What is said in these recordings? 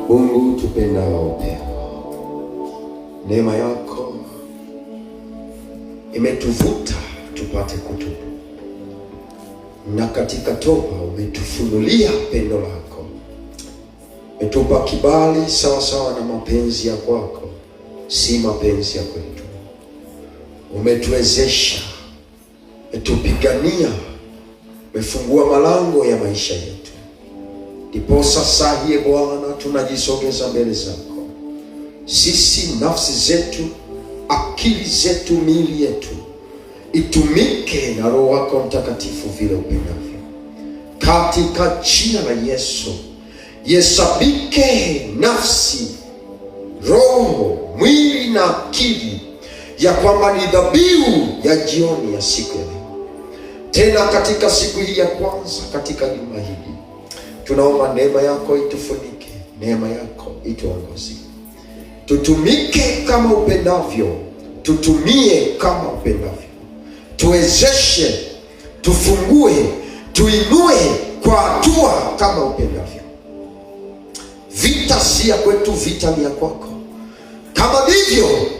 Mungu tupendao pia, neema yako imetuvuta tupate kutubu, na katika toba umetufunulia pendo lako, umetupa kibali sawa sawa na mapenzi ya kwako, si mapenzi ya kwetu. Umetuwezesha, umetupigania, umefungua malango ya maisha yetu. Ndipo sasa hii Bwana tunajisogeza mbele zako, sisi nafsi zetu, akili zetu, miili yetu itumike na Roho wako Mtakatifu vile upendavyo, katika jina la Yesu. Yesabike nafsi, roho, mwili na akili ya kwamba ni dhabihu ya jioni ya siku ya leo. Tena katika siku hii ya kwanza katika juma hili, tunaomba neema yako itufunike, neema yako ituongoze, tutumike kama upendavyo, tutumie kama upendavyo, tuwezeshe, tufungue, tuinue kwa hatua kama upendavyo. Vita si ya kwetu, vita ni ya kwako. Kama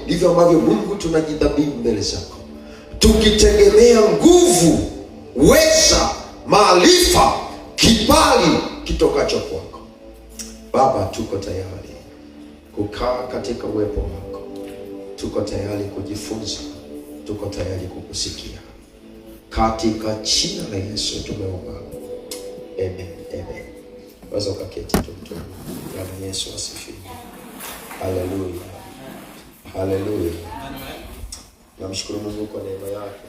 ndivyo ambavyo Mungu tunajidhabihu mbele zako, tukitegemea nguvu, uweza, maarifa, kibali kitokacho kwako. Baba, tuko tayari kukaa katika uwepo wako, tuko tayari kujifunza, tuko tayari kukusikia. Katika jina la Yesu tumeomba, amen, amen. Waza ukaketi tu. Bwana Yesu asifiwe. Haleluya, haleluya. Namshukuru Mungu kwa neema yake.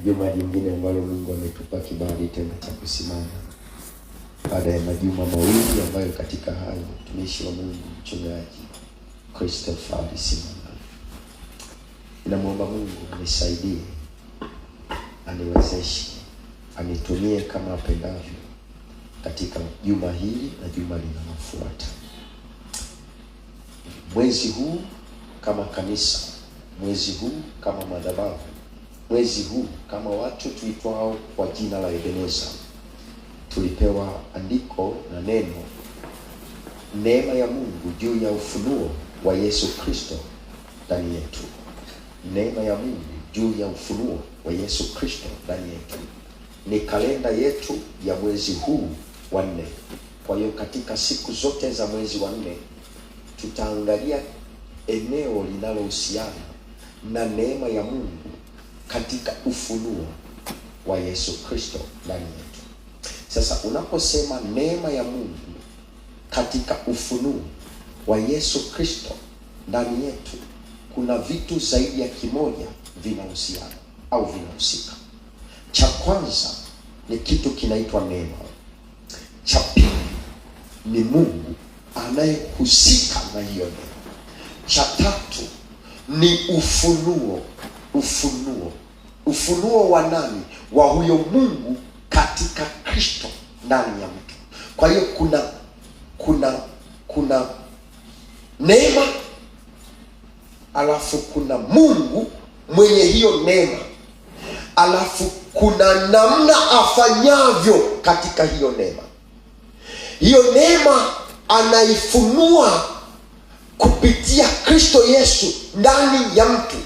Juma jingine ambalo Mungu ametupa kibali tena cha kusimama baada ya majuma mawili ambayo katika hayo mtumishi wa Mungu mchungaji Christopher alisimama. Ninamwomba Mungu anisaidie, aniwezeshe, anitumie kama apendavyo katika juma hili na juma linalofuata. Mwezi huu kama kanisa, mwezi huu kama madhabahu, mwezi huu kama watu tuitwao kwa jina la Ebeneza, tulipewa andiko na neno, neema ya Mungu juu ya ufunuo wa Yesu Kristo ndani yetu. Neema ya Mungu juu ya ufunuo wa Yesu Kristo ndani yetu ni kalenda yetu ya mwezi huu wa 4. Kwa hiyo katika siku zote za mwezi wa 4 tutaangalia eneo linalohusiana na neema ya Mungu katika ufunuo wa Yesu Kristo ndani yetu. Sasa unaposema neema ya Mungu katika ufunuo wa Yesu Kristo ndani yetu, kuna vitu zaidi ya kimoja vinahusiana au vinahusika. Cha kwanza ni kitu kinaitwa neema. Cha pili ni Mungu anayehusika na hiyo neema. Cha tatu ni ufunuo wa nani? Wa huyo Mungu katika Kristo ndani ya mtu. Kwa hiyo kuna neema, alafu kuna Mungu mwenye hiyo neema, alafu kuna namna afanyavyo katika hiyo neema. Hiyo neema anaifunua kupitia Kristo Yesu ndani ya mtu.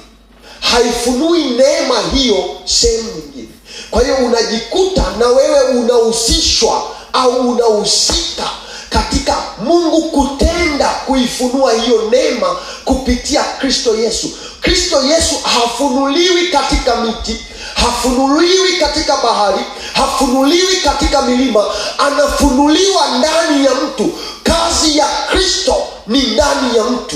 Haifunui neema hiyo sehemu nyingine. Kwa hiyo unajikuta na wewe unahusishwa au unahusika katika Mungu kutenda kuifunua hiyo neema kupitia Kristo Yesu. Kristo Yesu hafunuliwi katika miti, hafunuliwi katika bahari, hafunuliwi katika milima, anafunuliwa ndani ya mtu. Kazi ya Kristo ni ndani ya mtu.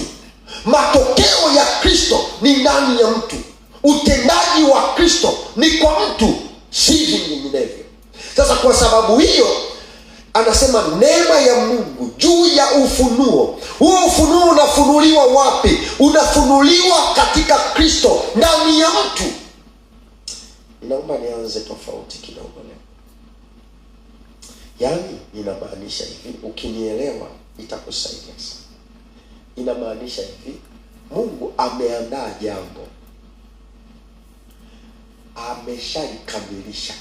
Matokeo ya Kristo ni ndani ya mtu. Utendaji wa Kristo ni kwa mtu, si vinginevyo. Sasa kwa sababu hiyo anasema neema ya Mungu juu ya ufunuo. Huo ufunuo unafunuliwa wapi? Unafunuliwa katika Kristo ndani ya mtu. Naomba nianze tofauti kidogo leo. Yaani inamaanisha hivi, ukinielewa itakusaidia sana. Inamaanisha hivi, Mungu ameandaa jambo, ameshalikamilisha,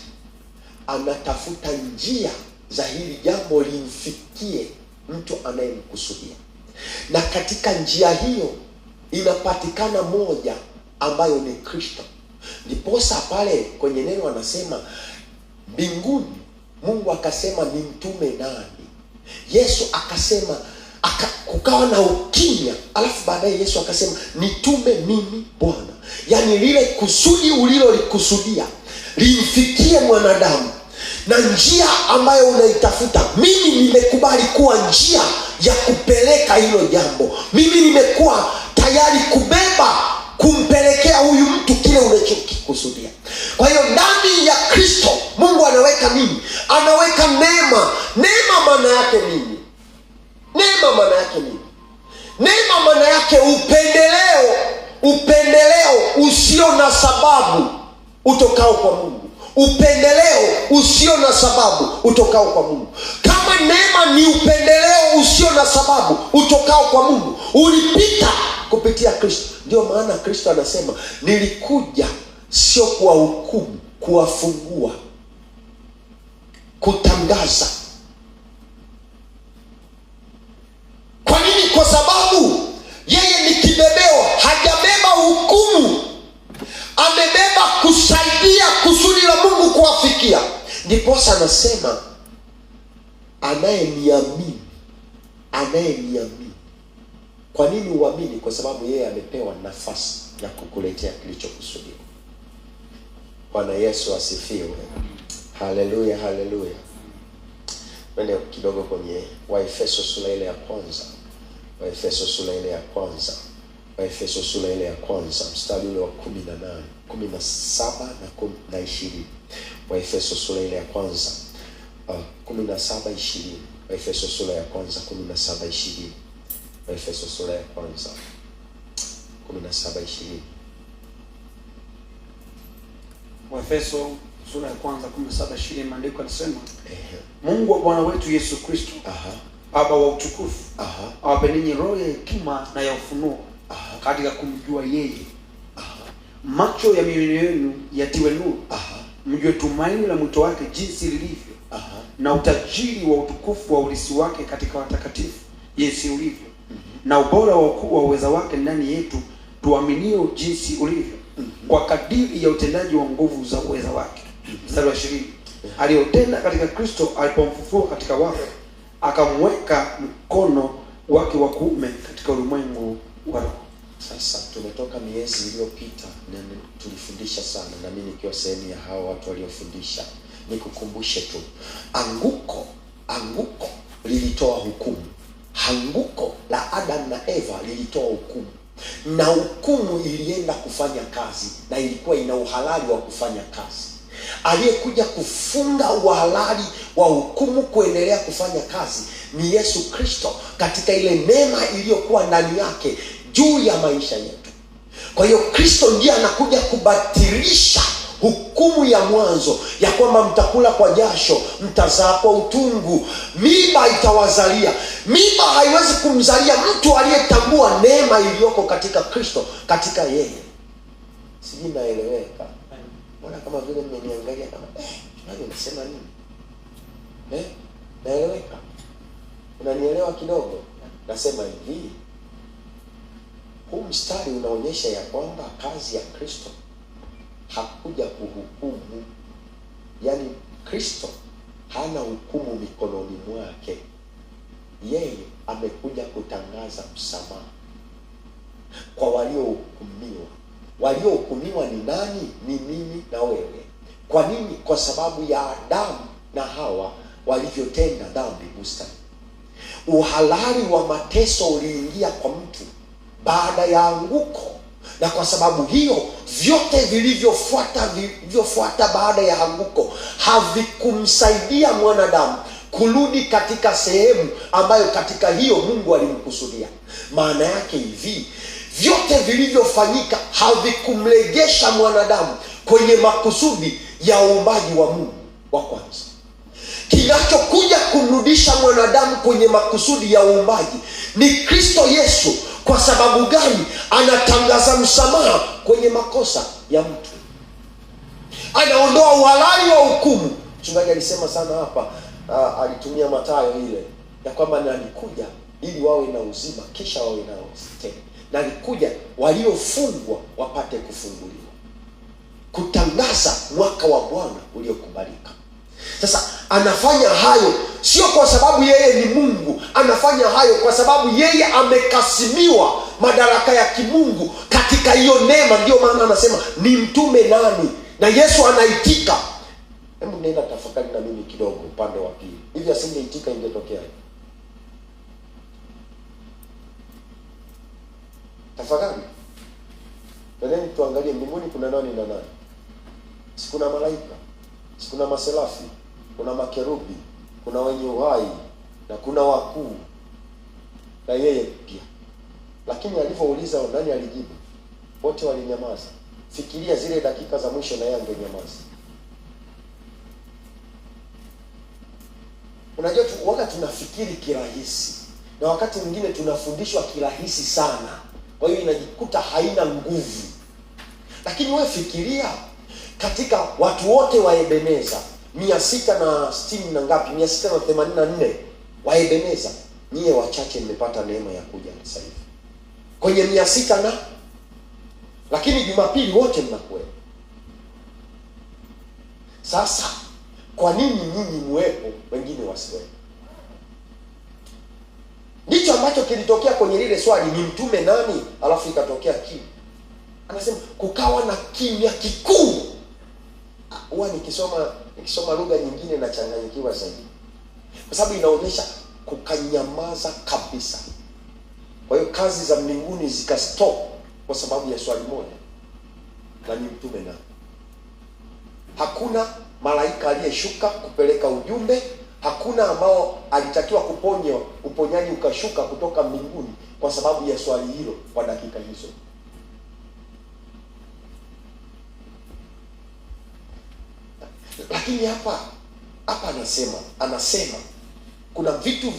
anatafuta njia za hili jambo limfikie mtu anayemkusudia, na katika njia hiyo inapatikana moja ambayo ni Kristo. Ndiposa pale kwenye neno anasema mbinguni Mungu akasema ni mtume nani? Yesu akasema kukawa na ukimya, alafu baadaye Yesu akasema nitume mimi Bwana. Yaani lile kusudi ulilolikusudia limfikie mwanadamu, na njia ambayo unaitafuta, mimi nimekubali kuwa njia ya kupeleka hilo jambo. Mimi nimekuwa tayari kumpelekea huyu mtu kile unachokikusudia. Kwa hiyo ndani ya Kristo Mungu anaweka nini? Anaweka neema. Neema maana yake nini? Neema maana yake nini? Neema maana yake upendeleo usio na sababu utokao kwa Mungu. Upendeleo usio na sababu utokao kwa Mungu. Kama neema ni upendeleo usio na sababu utokao kwa Mungu, ulipita kupitia Kristo. Ndio maana Kristo anasema nilikuja sio kuwahukumu, kuwafungua, kutangaza. Kwa nini? Kwa sababu yeye ni kibebeo, hajabeba hukumu, amebeba kusaidia kusudi la Mungu kuwafikia. Ndiposa anasema anayeniamini. Kwa nini uamini? Kwa sababu yeye amepewa nafasi ya kukuletea kilichokusudiwa. Bwana Yesu asifiwe. Haleluya, haleluya. Twende kidogo kwenye Waefeso sura ile ya kwanza. Waefeso sura ile ya kwanza. Waefeso sura ile ya kwanza mstari ule wa 18, 17 na 20. Waefeso sura ile ya kwanza 17, 20. Waefeso sura ya kwanza 17, 20. Waefeso sura ya kwanza 17, 20. Waefeso sura ya kwanza 17, 20, maandiko yanasema Mungu wa Bwana wetu Yesu Kristo, Baba wa utukufu, awape ninyi roho ya hekima na ya ufunuo katika kumjua yeye. Macho ya mioyo yenu yatiwe nuru, mjue tumaini la mwito wake jinsi lilivyo, na utajiri wa utukufu wa urithi wake katika watakatifu jinsi ulivyo, na ubora wa ukuu wa uweza wake ndani yetu tuaminio jinsi ulivyo, kwa kadiri ya utendaji wa nguvu za uweza wake. Mstari wa 20, aliyotenda katika Kristo alipomfufua katika wafu, akamweka mkono wake wa kuume katika ulimwengu wa roho. Sasa tumetoka miezi iliyopita na tulifundisha sana, na mimi nikiwa sehemu ya hao watu waliofundisha. Nikukumbushe tu, anguko lilitoa hukumu. Anguko la Adam na Eva lilitoa hukumu, na hukumu ilienda kufanya kazi, na ilikuwa ina uhalali wa kufanya kazi. Aliyekuja kufunga uhalali wa hukumu kuendelea kufanya kazi ni Yesu Kristo, katika ile neema iliyokuwa ndani yake juu ya maisha yetu. Kwa hiyo Kristo ndiye anakuja kubatilisha hukumu ya mwanzo ya kwamba mtakula kwa jasho, mtazaa kwa utungu, mimba itawazalia. Mimba haiwezi kumzalia mtu aliyetambua neema iliyoko katika Kristo, katika yeye. Sijui naeleweka? Mbona kama vile mmeniangalia kama nani unasema nini? Naeleweka? Unanielewa kidogo? Nasema hivi, huu mstari unaonyesha ya kwamba kazi ya Kristo hakuja kuhukumu. Yaani Kristo hana hukumu mikononi mwake. Yeye amekuja kutangaza msamaha kwa waliohukumiwa. Waliohukumiwa ni nani? Ni mimi na wewe. Kwa nini? Kwa sababu ya Adamu na Hawa walivyotenda dhambi bustani. Uhalali wa mateso uliingia kwa mtu baada ya anguko, na kwa sababu hiyo vyote vilivyofuata baada ya anguko havikumsaidia mwanadamu kurudi katika sehemu ambayo katika hiyo Mungu alimkusudia. Maana yake hivi, vyote vilivyofanyika havikumrejesha mwanadamu kwenye makusudi ya uumbaji wa Mungu wa kwanza. Kinachokuja kumrudisha mwanadamu kwenye makusudi ya uumbaji ni Kristo Yesu. Kwa sababu gani? Anatangaza msamaha kwenye makosa ya mtu, anaondoa uhalali wa hukumu. Mchungaji alisema sana hapa, alitumia Mathayo ile ya kwamba nalikuja ili wawe na uzima kisha wawe nao tele. Nalikuja waliofungwa wapate kufunguliwa, kutangaza mwaka wa Bwana uliokubalika. Sasa anafanya hayo sio kwa sababu yeye ni Mungu, anafanya hayo kwa sababu yeye amekasimiwa madaraka ya kimungu katika hiyo neema. Ndio maana anasema ni mtume nani, na Yesu anaitika. Hebu nenda tafakari na mimi kidogo upande wa pili. Hivi asingeitika ingetokea? Tafakari. Twendeni tuangalie mbinguni kuna nani na nani. Si kuna malaika, si kuna maserafi, kuna makerubi, kuna wenye uhai na kuna wakuu na yeye pia. Lakini alipouliza nani alijibu? Wote walinyamaza. Fikiria zile dakika za mwisho na yeye angenyamaza. Unajua wakati tunafikiri kirahisi na wakati mwingine tunafundishwa kirahisi sana, kwa hiyo inajikuta haina nguvu. Lakini wewe fikiria katika watu wote wa Ebeneza 660 na ngapi, 684 wa Ebeneza, nyie wachache mmepata neema ya kuja sasa hivi kwenye 600 na, lakini Jumapili wote mnakuwa. Sasa kwa nini nyinyi muwepo wengine wasiwepo? Ndicho ambacho kilitokea kwenye lile swali, ni mtume nani, alafu ikatokea kimya. Anasema kukawa na kimya kikuu. Huwa nikisoma lugha nyingine na changanyikiwa zaidi, kwa sababu inaonyesha kukanyamaza kabisa. Kwa hiyo kazi za mbinguni zikastop kwa sababu ya swali moja, na ni mtume nani. Hakuna malaika aliyeshuka kupeleka ujumbe, hakuna ambao alitakiwa kuponywa, uponyaji ukashuka kutoka mbinguni kwa sababu ya swali hilo kwa dakika hizo. Lakini hapa anasema kuna vitu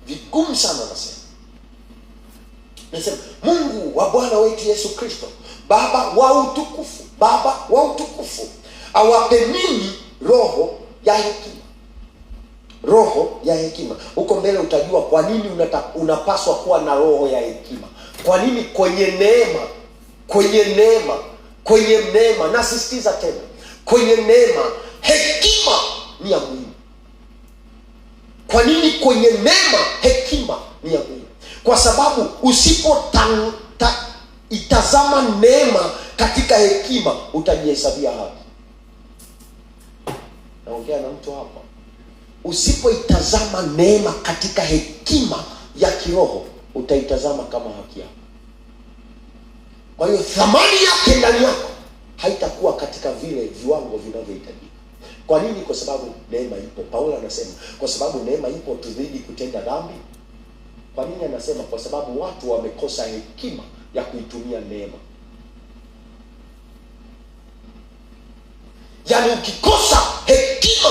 vigumu sana. Anasema Mungu wa Bwana wetu Yesu Kristo, Baba wa utukufu awape ninyi roho ya hekima. Roho ya hekima. Huko mbele utajua kwa nini unapaswa kuwa na roho ya hekima. Kwa nini kwenye neema, nasisitiza tena, kwenye neema hekima ni ya muhimu. Kwa nini kwenye neema hekima ni ya muhimu? Kwa sababu itazama neema katika hekima, utajihesabia haki. Naongea na mtu hapa. Usipoitazama neema katika hekima ya kiroho, utaitazama kama haki yako. Kwa hiyo thamani yake ndani yako haitakuwa katika vile viwango vinavyohitajika. Kwa nini? Kwa sababu neema ipo. Paulo anasema kwa sababu neema ipo tuzidi kutenda dhambi. Kwa nini anasema? Kwa sababu watu wamekosa hekima ya kuitumia neema. Yaani ukikosa hekima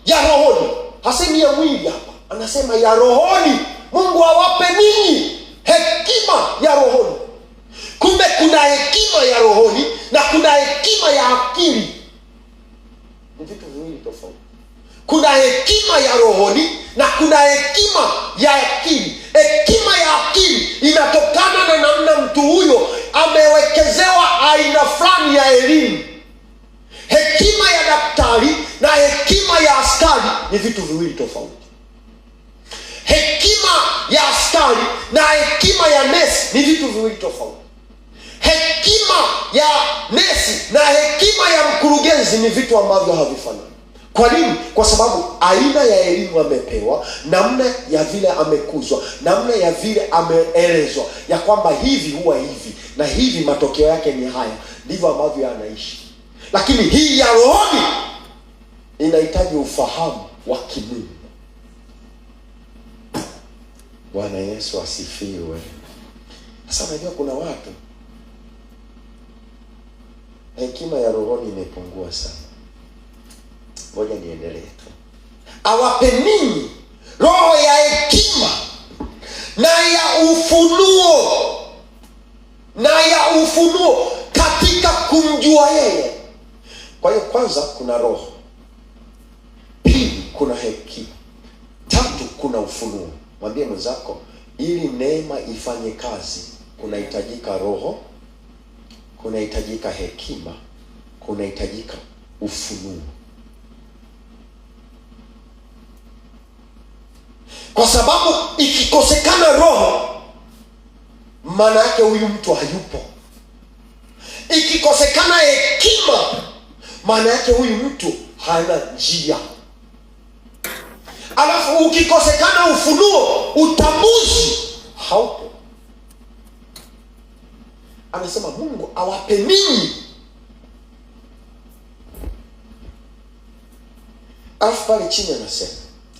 ya rohoni, hasemi ya mwili hapa, anasema ya rohoni, Mungu awape ninyi hekima ya rohoni. Kumbe kuna hekima ya rohoni na kuna hekima ya akili. Ni vitu viwili tofauti. Kuna hekima ya rohoni na kuna hekima ya akili. Hekima ya akili inatokana na namna mtu huyo amewekezewa aina fulani ya elimu. Hekima ya daktari na hekima ya askari ni vitu viwili tofauti. Hekima ya askari na hekima ya nesi ni vitu viwili tofauti. Hekima ya nesi na hekima ya mkurugenzi ni vitu ambavyo havifanani. Kwa nini? Kwa sababu aina ya elimu amepewa, namna ya vile amekuzwa, namna ya vile ameelezwa ya kwamba hivi huwa hivi na hivi matokeo yake ni haya, ndivyo ambavyo anaishi. Lakini hii ya rohoni inahitaji ufahamu wa kimungu. Bwana Yesu asifiwe. Sasa unajua kuna watu hekima ya rohoni imepungua sana. Ngoja niendelee tu. Awape ninyi roho ya hekima na ya ufunuo katika kumjua yeye. Kwa hiyo kwanza kuna roho, pili kuna hekima. 3, kuna ufunuo. Mwambie mwenzako, ili neema ifanye kazi kunahitajika roho, kunahitajika hekima, kunahitajika ufunuo. Kwa sababu ikikosekana roho, maana yake huyu mtu hayupo. Ikikosekana hekima, maana yake huyu mtu hana njia. Alafu ukikosekana ufunuo, utambuzi haupo. Anasema Mungu awape ninyi. Alafu pale chini anasema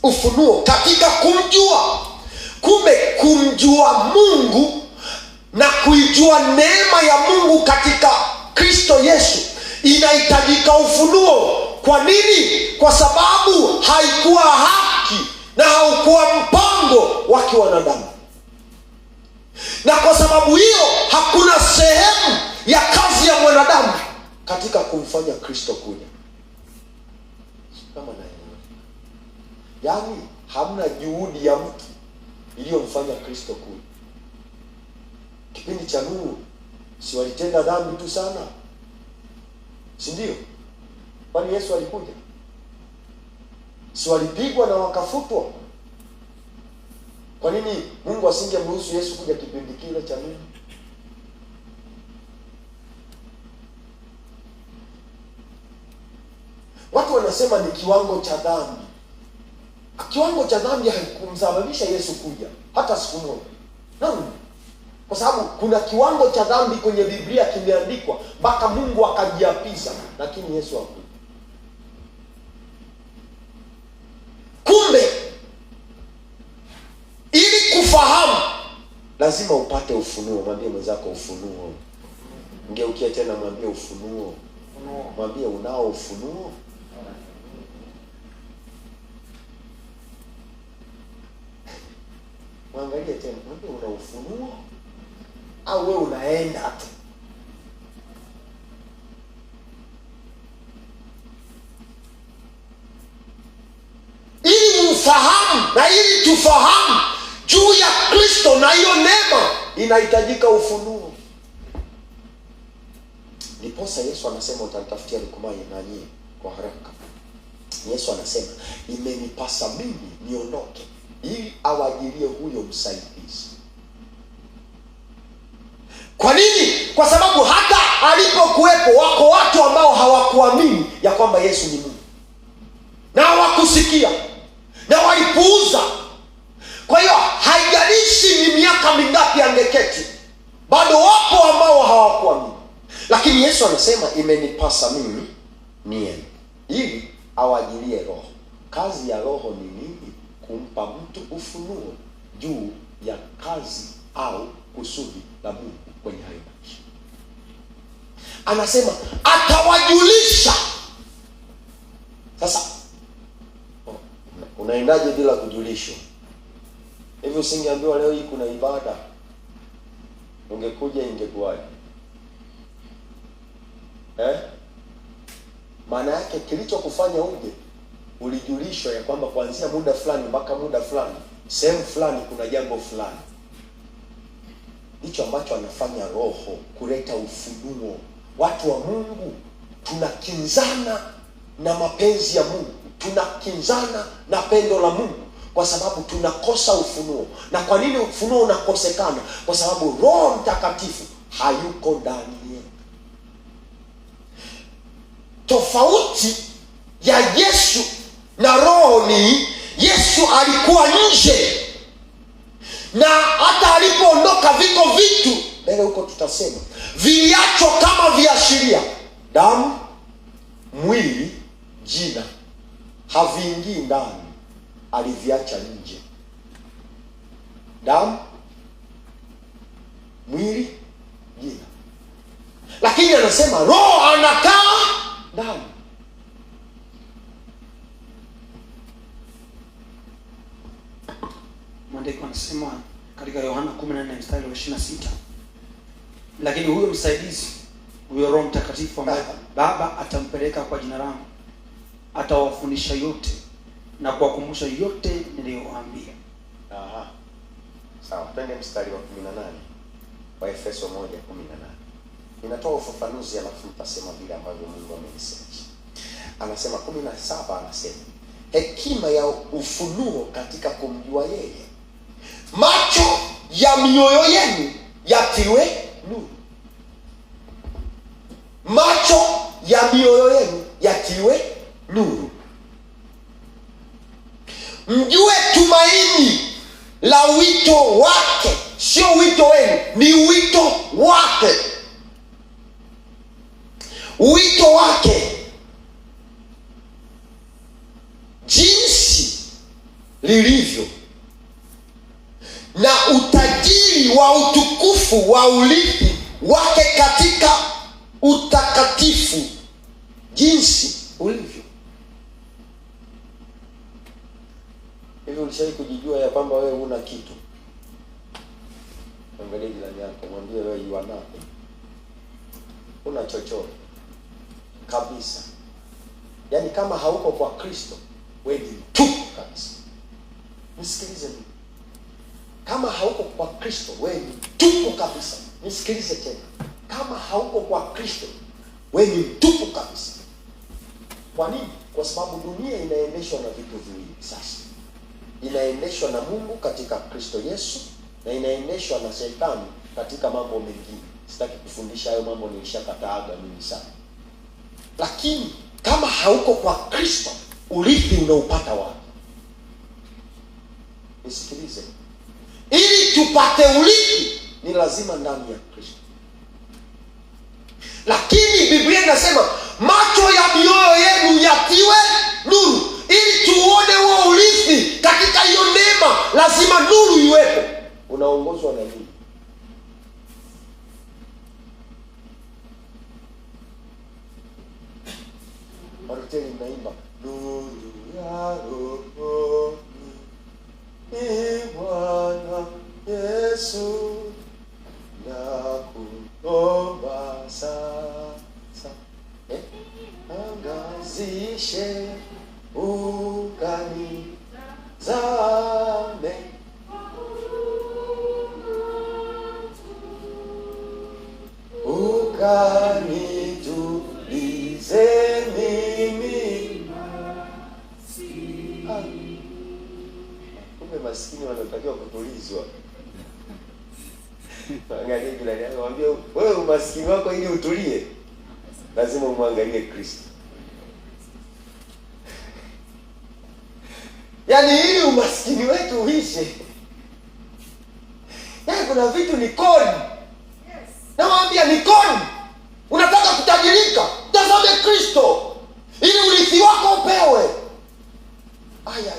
ufunuo katika kumjua. Kumbe kumjua Mungu na kuijua neema ya Mungu katika Kristo Yesu inahitajika ufunuo. Kwa nini? Kwa sababu haikuwa haki na haukuwa mpango wa kiwanadamu, na kwa sababu hiyo hakuna sehemu ya kazi ya mwanadamu katika kumfanya Kristo kuja. Kama naelewa, yaani hamna juhudi ya mtu iliyomfanya Kristo kuja. Kipindi cha Nuhu, si walitenda dhambi tu sana, si ndio? Kwani Yesu alikuja? Si walipigwa na wakafutwa? Kwa nini Mungu asingemruhusu Yesu kuja kipindi kile cha Nuhu? Watu wanasema ni kiwango cha dhambi. Kiwango cha dhambi haikumsababisha Yesu kuja hata siku moja. Naam. Kwa sababu kuna kiwango cha dhambi kwenye Biblia kimeandikwa mpaka Mungu akajiapiza, lakini Yesu hakuja. Kumbe ili kufahamu lazima upate ufunuo. Mwambie mwenzako ufunuo. Ngeukia tena, mwambie ufunuo. Mwambie unao ufunuo. Mwangalie tena, mwambie una ufunuo au wewe unaenda tu? Ili ufahamu na ili tufahamu juu ya Kristo na hiyo neema inahitajika ufunuo. Ndiposa Yesu anasema utanitafutia Lukumai na nyie kwa haraka. Yesu anasema imenipasa mimi niondoke ili awajilie huyo msaidizi. Kwa nini? Kwa sababu hata alipokuwepo wako watu ambao hawakuamini ya kwamba Yesu ni Mungu, na hawakusikia na walipuuza. Kwa hiyo haijalishi ni miaka mingapi angeketi, bado wapo ambao hawakuamini. Lakini Yesu anasema imenipasa mimi niende ili awajilie roho. Kazi ya roho ni nini? Kumpa mtu ufunuo juu ya kazi au kusudi la Mungu kwenye hayo maisha. Anasema atawajulisha. Sasa unaendaje bila kujulishwa? Hivi usingeambiwa leo hii kuna ibada, ungekuja ingekuwaje? Maana yake kilichokufanya uje, ulijulishwa ya kwamba kuanzia muda fulani mpaka muda fulani, sehemu fulani kuna jambo fulani. Hicho ambacho anafanya Roho, kuleta ufunuo. Watu wa Mungu tunakinzana na mapenzi ya Mungu, tunakinzana na pendo la Mungu kwa sababu tunakosa ufunuo. Na kwa nini ufunuo unakosekana? Kwa sababu Roho Mtakatifu hayuko ndani yetu. Tofauti ya Yesu na Roho ni Yesu alikuwa nje, na hata alipoondoka viko vitu mbele huko tutasema viliachwa kama viashiria. Damu, mwili, jina haviingii ndani, aliviacha nje. Damu, mwili, jina. Lakini anasema Roho anakaa ndani. Maandiko anasema katika Yohana 14 mstari wa 26, lakini huyo msaidizi, huyo Roho Mtakatifu ambaye Baba atampeleka kwa jina langu, atawafundisha yote na kuwakumbusha yote niliyowaambia. Aha. Sawa, twende mstari wa 18 wa Efeso 1:18. Ninatoa ufafanuzi alafu nitasema vile ambavyo Mungu amenisemesha. Anasema 17, anasema hekima ya ufunuo katika kumjua yeye, macho ya mioyo yenu yatiwe nuru. Macho ya mioyo yenu yatiwe nuru, mjue tumaini la wito wake. Sio wito wenu, ni wito wake. Wito wake jinsi lilivyo, na utajiri wa utukufu wa urithi wake katika utakatifu jinsi ulivyo. Hivi ulishawahi kujijua ya kwamba wewe huna kitu? Angalia jirani yako, mwambie wewe you are nothing. Huna chochote kabisa. Yaani kama hauko kwa Kristo, wewe ni mtupu kabisa. Nisikilize mimi. Kama hauko kwa Kristo, wewe ni mtupu kabisa. Nisikilize tena. Kama hauko kwa Kristo, wewe ni mtupu kabisa. Kwa nini? Kwa sababu dunia inaendeshwa na vitu viwili sasa. Inaendeshwa na Mungu katika Kristo Yesu, na inaendeshwa na Shetani katika mambo mengine. Sitaki kufundisha hayo mambo, nilishakataaga mimi sana. Lakini kama hauko kwa Kristo, urithi unaupata wapi? Nisikilize. Ili tupate urithi ni lazima ndani ya Kristo. Lakini Biblia inasema macho ya mioyo yenu yatiwe nuru, ili tuone huo urithi. Katika hiyo neema lazima nuru iwepo. Unaongozwa na nini? Maruteli mnaimba nuru ya roho ni Bwana Yesu, nakuomba sasa angazishe ukanizame, ukanitulize mimi. Kumbe maskini wanatakiwa kutulizwa. Angalia jirani yako, mwambie wewe umaskini wako ili utulie, lazima umwangalie Kristo. Yaani ili umaskini wetu uishe. Yaani kuna vitu ni kodi. Yes. Nawaambia ni kodi. Unataka kutajirika, tazame Kristo ili urithi wako upewe. Aya.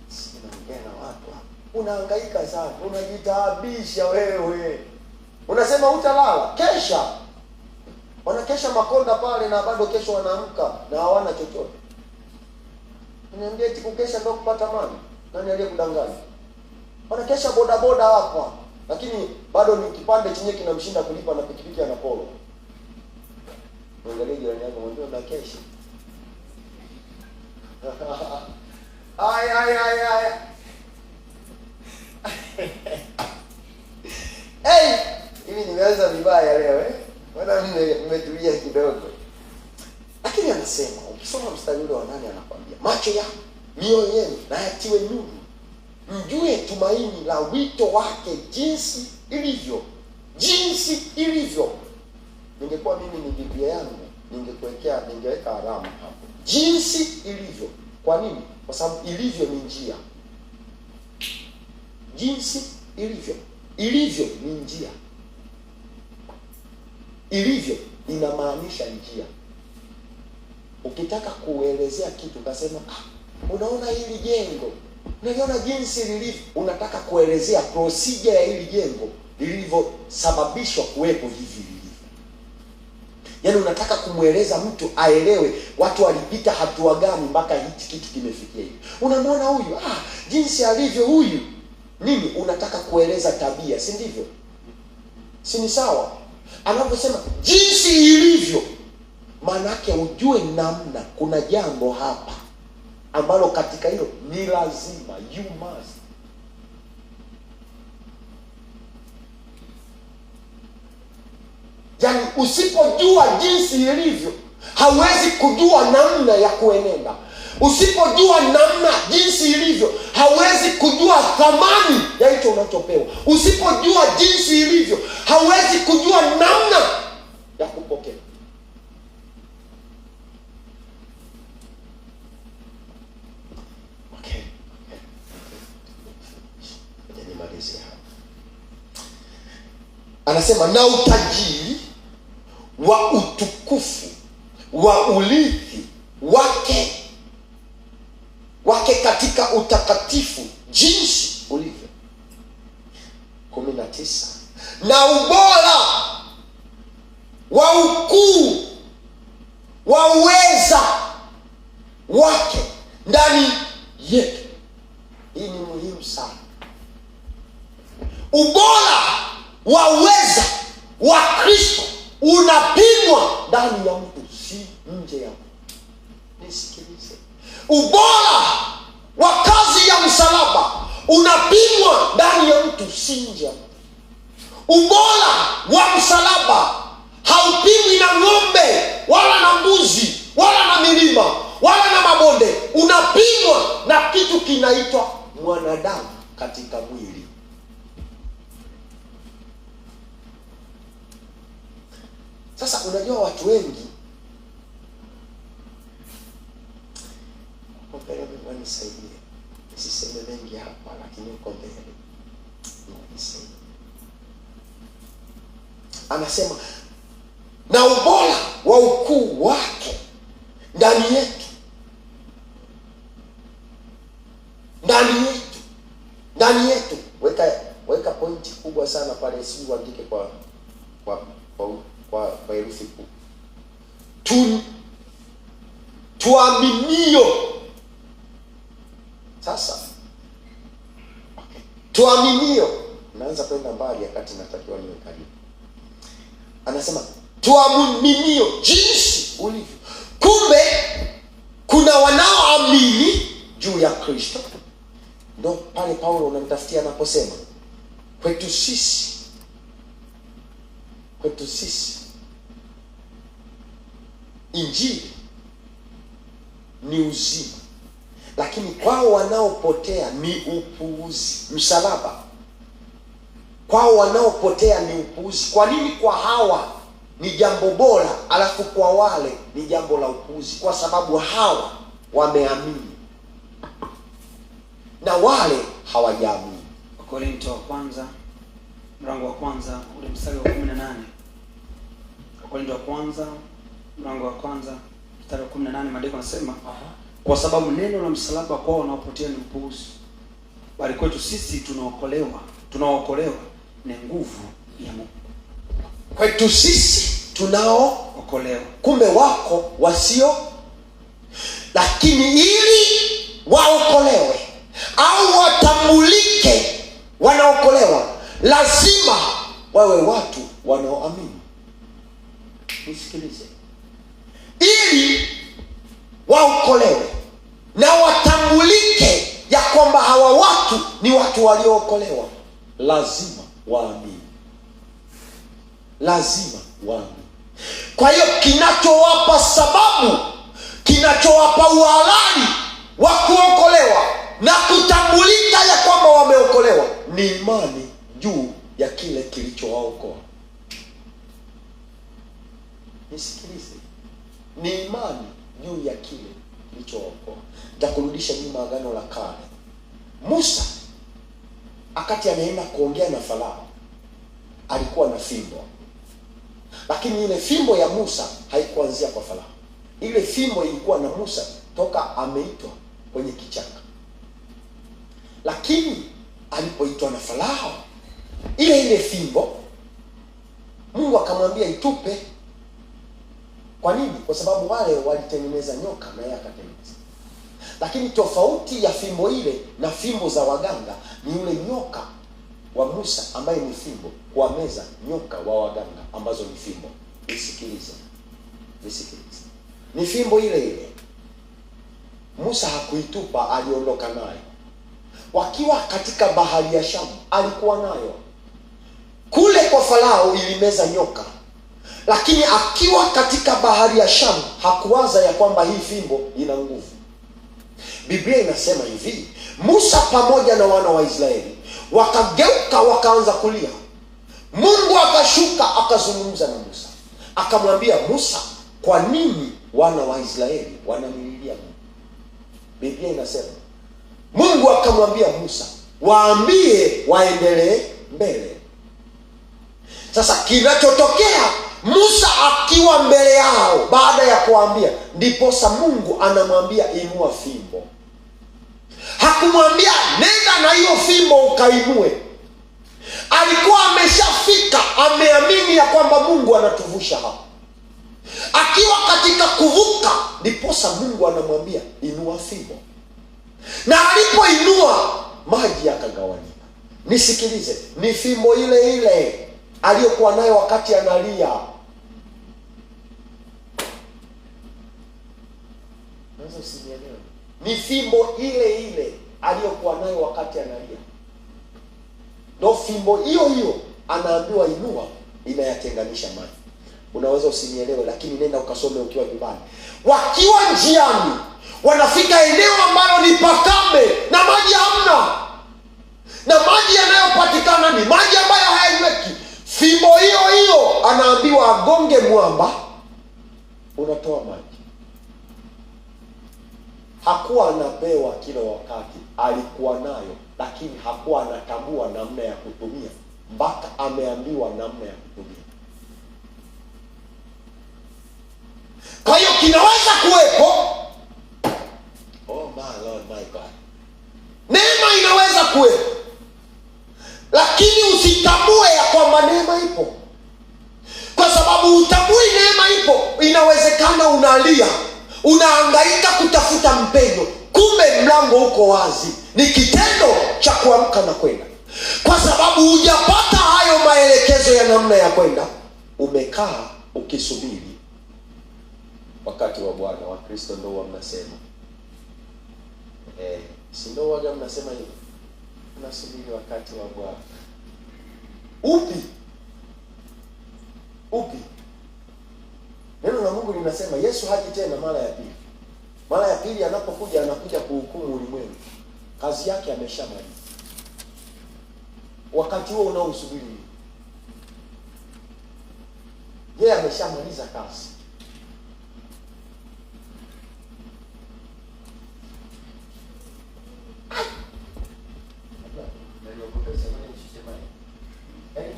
Sinaongea na watu hapa. Unahangaika sana, unajitaabisha wewe. Unasema utalala, kesha. Wanakesha Makonda pale na bado kesho wanaamka na hawana chochote. Niambie eti kukesha ndio kupata mali. Nani aliyekudanganya? Wanakesha bodaboda hapa, lakini bado ni kipande chenye kinamshinda kulipa na pikipiki ya Napolo. Angalia jirani yako, mwambie unakesha. Ay. Hey, hivi nimeanza vibaya leo Bwana nimetulia kidogo. Lakini anasema, ukisoma mstari ule wa 8 anakuambia, macho ya mioyo yenu na yatiwe nuru, mjue tumaini la wito wake jinsi ilivyo. Jinsi ilivyo. Ningekuwa mimi ni Biblia yangu, ningeweka alama hapo. Jinsi ilivyo. Kwa nini? Kwa sababu ilivyo ni njia. Jinsi ilivyo. Ilivyo ni njia. Ilivyo inamaanisha njia. Ukitaka kuelezea kitu ukasema, unaona hili jengo, unaliona jinsi lilivyo, unataka kuelezea procedure ya hili jengo lilivyosababishwa kuwepo hivi lilivyo. Yaani unataka kumweleza mtu aelewe watu walipita hatua gani mpaka hichi kitu kimefikia hivi. Unamwona huyu, jinsi alivyo huyu. Nini? Unataka kueleza tabia, si ndivyo? Si ni sawa? Anaposema jinsi ilivyo, maana yake ujue namna, kuna jambo hapa ambalo katika hilo ni lazima, you must. Yaani usipojua jinsi ilivyo, hauwezi kujua namna ya kuenenda. Usipojua namna jinsi ilivyo, hauwezi kujua thamani ya hicho unachopewa. Usipojua jinsi ilivyo, hauwezi kujua namna ya kupokea. Okay. Nimalizie hapa. Anasema na utajiri wa utukufu wa urithi wake katika utakatifu jinsi ulivyo. 19. Na ubora wa ukuu wa uweza wake ndani yetu. Hii ni muhimu sana. Ubora wa uweza wa Kristo unapimwa ndani ya mtu, si nje ya mtu. Nisikilize. Ubora wa kazi ya msalaba unapimwa ndani ya mtu, si nje ya mtu. Ubora wa msalaba haupimwi na ng'ombe wala na mbuzi wala na milima wala na mabonde. Unapimwa na kitu kinaitwa mwanadamu katika mwili. Sasa unajua watu wengi, uko mbele, Mungu nisaidie nisiseme mengi hapa, lakini uko mbele, Mungu nisaidie. Anasema na ubora wa ukuu wake ndani yetu, ndani yetu. Weka pointi kubwa sana pale, si uandike kwa herufi kubwa. Tuaminio. Sasa okay. Tuaminio, naanza kwenda mbali wakati natakiwa niwe karibu. Anasema tuaminio jinsi ulivyo. Kumbe kuna wanaoamini juu ya Kristo. Ndio pale Paulo unamtafutia anaposema kwetu sisi Injili ni uzima, lakini kwao wanaopotea ni upuuzi. Msalaba kwao wanaopotea ni upuuzi. Kwa nini kwa hawa ni jambo bora, alafu kwa wale ni jambo la upuuzi? Kwa sababu hawa wameamini na wale hawajaamini. Wakorintho wa kwanza mlango wa kwanza ule mstari wa 18. Wakorintho wa kwanza mlango wa kwanza mstari wa 18, maandiko yanasema kwa sababu neno la msalaba kwao wanaopotea ni upuuzi, bali kwetu sisi tunaokolewa ni nguvu ya Mungu. Kwetu sisi tunaookolewa. Kumbe wako wasio, lakini ili waokolewe au watambulike wanaokolewa, lazima wawe watu wanaoamini. Nisikilize. Ili waokolewe na watambulike ya kwamba hawa watu ni watu waliookolewa, lazima waamini. Kwa hiyo kinachowapa uhalali wa kuokolewa na kutambulika ya kwamba wameokolewa ni imani juu ya kile kilichowaokoa. Nisikilize. Ni imani juu ya kile kilichowaokoa. Nitakurudisha nyuma Agano la Kale. Musa akati anaenda kuongea na Farao alikuwa na fimbo, lakini ile fimbo ya Musa haikuanzia kwa Farao. Ile fimbo ilikuwa na Musa toka ameitwa kwenye kichaka. Lakini alipoitwa na Farao, ile fimbo Mungu akamwambia itupe. Kwa nini? Kwa sababu wale walitengeneza nyoka na yeye akatengeneza. Lakini tofauti ya fimbo ile na fimbo za waganga ni yule nyoka wa Musa ambaye ni fimbo kwa meza nyoka wa waganga ambazo ni fimbo. Nisikilize. Ni fimbo ile. Musa hakuitupa, aliondoka nayo. Wakiwa katika bahari ya Shamu alikuwa nayo. Kule kwa Farao ilimeza nyoka, lakini akiwa katika bahari ya Shamu hakuwaza ya kwamba hii fimbo ina nguvu. Biblia inasema hivi, Musa pamoja na wana wa Israeli wakageuka wakaanza kulia. Mungu akashuka akazungumza na Musa, akamwambia Musa, kwa nini wana wa Israeli wananililia Mungu? Biblia inasema Mungu akamwambia Musa, waambie waendelee mbele. Sasa kinachotokea, Musa akiwa mbele yao baada ya kuambia, ndiposa Mungu anamwambia inua fimbo. Hakumwambia nenda na hiyo fimbo ukainue. Alikuwa ameshafika, ameamini ya kwamba Mungu anatuvusha hapa. Akiwa katika kuvuka, ndiposa Mungu anamwambia inua fimbo. Na alipoinua, maji yakagawanyika. Nisikilize, ni fimbo ile ile aliyokuwa nayo wakati analia. Naweza usinielewe. Ni fimbo ile ile aliyokuwa nayo wakati analia. Ndio fimbo hiyo hiyo anaambiwa inua, inayatenganisha maji. Unaweza usinielewe, lakini nenda ukasome ukiwa nyumbani. Wakiwa njiani, wanafika eneo ambalo ni pakame na maji hamna. Na maji yanayopatikana ni maji ambayo hayanyweki. Fimbo hiyo hiyo anaambiwa agonge mwamba, unatoa maji. Hakuwa anapewa kila wakati, alikuwa nayo, lakini hakuwa anatambua namna ya kutumia mpaka ameambiwa namna ya kutumia. Kwa hiyo kinaweza kuwepo, oh my Lord, my God, neema inaweza kuwepo, lakini usitambue ya kwamba neema ipo. Kwa sababu utambui neema ipo, inawezekana unalia, unahangaika kutafuta mpenyo, kumbe mlango uko wazi. Ni kitendo cha kuamka na kwenda. Kwa sababu hujapata hayo maelekezo ya namna ya kwenda, umekaa ukisubiri wakati wa Bwana. Wa Kristo ndio mnasema si ndio waga mnasema hivi, tunasubiri wakati wa Bwana. Upi? Neno la Mungu linasema Yesu haji tena mara ya pili. Mara ya pili anapokuja, anakuja kuhukumu ulimwengu. Kazi yake ameshamaliza. Wakati huo unaosubiri, yeye ameshamaliza kazi.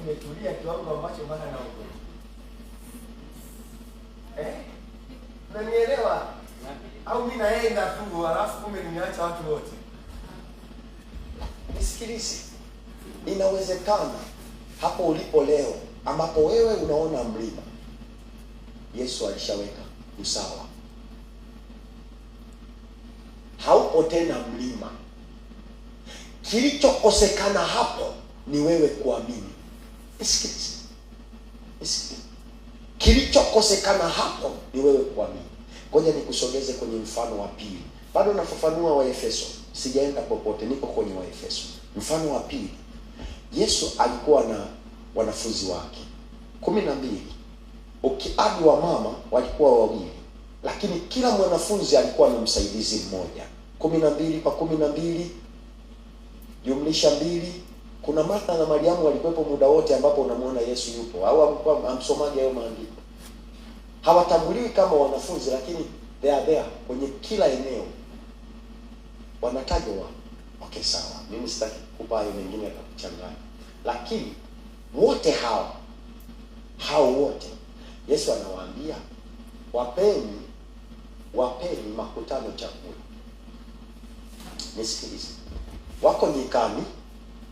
Nimetulia kiwango ambacho maana naogopa. Unanielewa? Au mimi naenda tu alafu kumbe nimeacha watu wote. Nisikilize. Inawezekana hapo ulipo leo, ambapo wewe unaona mlima, Yesu alishaweka usawa. Haupo tena mlima. Kilichokosekana hapo ni wewe kuamini. Isikilize. Kilichokosekana hapo ni wewe kuamini. Ngoja nikusogeze kwenye mfano wa pili. Bado nafafanua wa Efeso. Sijaenda popote, niko kwenye wa Efeso. Mfano wa pili. Yesu alikuwa na wanafunzi wake 12. Ukiadi wa mama walikuwa wawili, lakini kila mwanafunzi alikuwa na msaidizi mmoja. 12 kwa 12 jumlisha 2. Kuna Martha na Mariamu walikuwepo muda wote ambapo unamwona Yesu yupo. Au amsomaje hayo maandiko? Hawatambuliwi kama wanafunzi, lakini they are there kwenye kila eneo. Wanatajwa. Okay, sawa. Mimi sitaki kukupa hayo mengine yatakuchanganya. Lakini wote hao wote Yesu anawaambia wapeni makutano chakula. Nisikilize. Wako nyikani,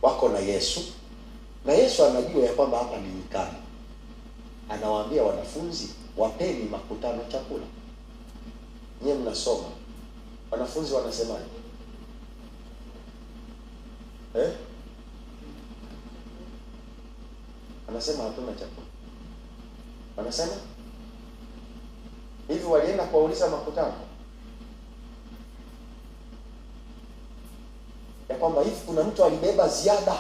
wako na Yesu. Na Yesu anajua ya kwamba hapa ni nyikani. Anawaambia wanafunzi, wapeni makutano chakula. Nyie mnasoma. Wanafunzi wanasemaje? Anasema hatuna chakula. Wanasema hivi, walienda kuwauliza makutano. kwamba hivi kuna mtu alibeba ziada,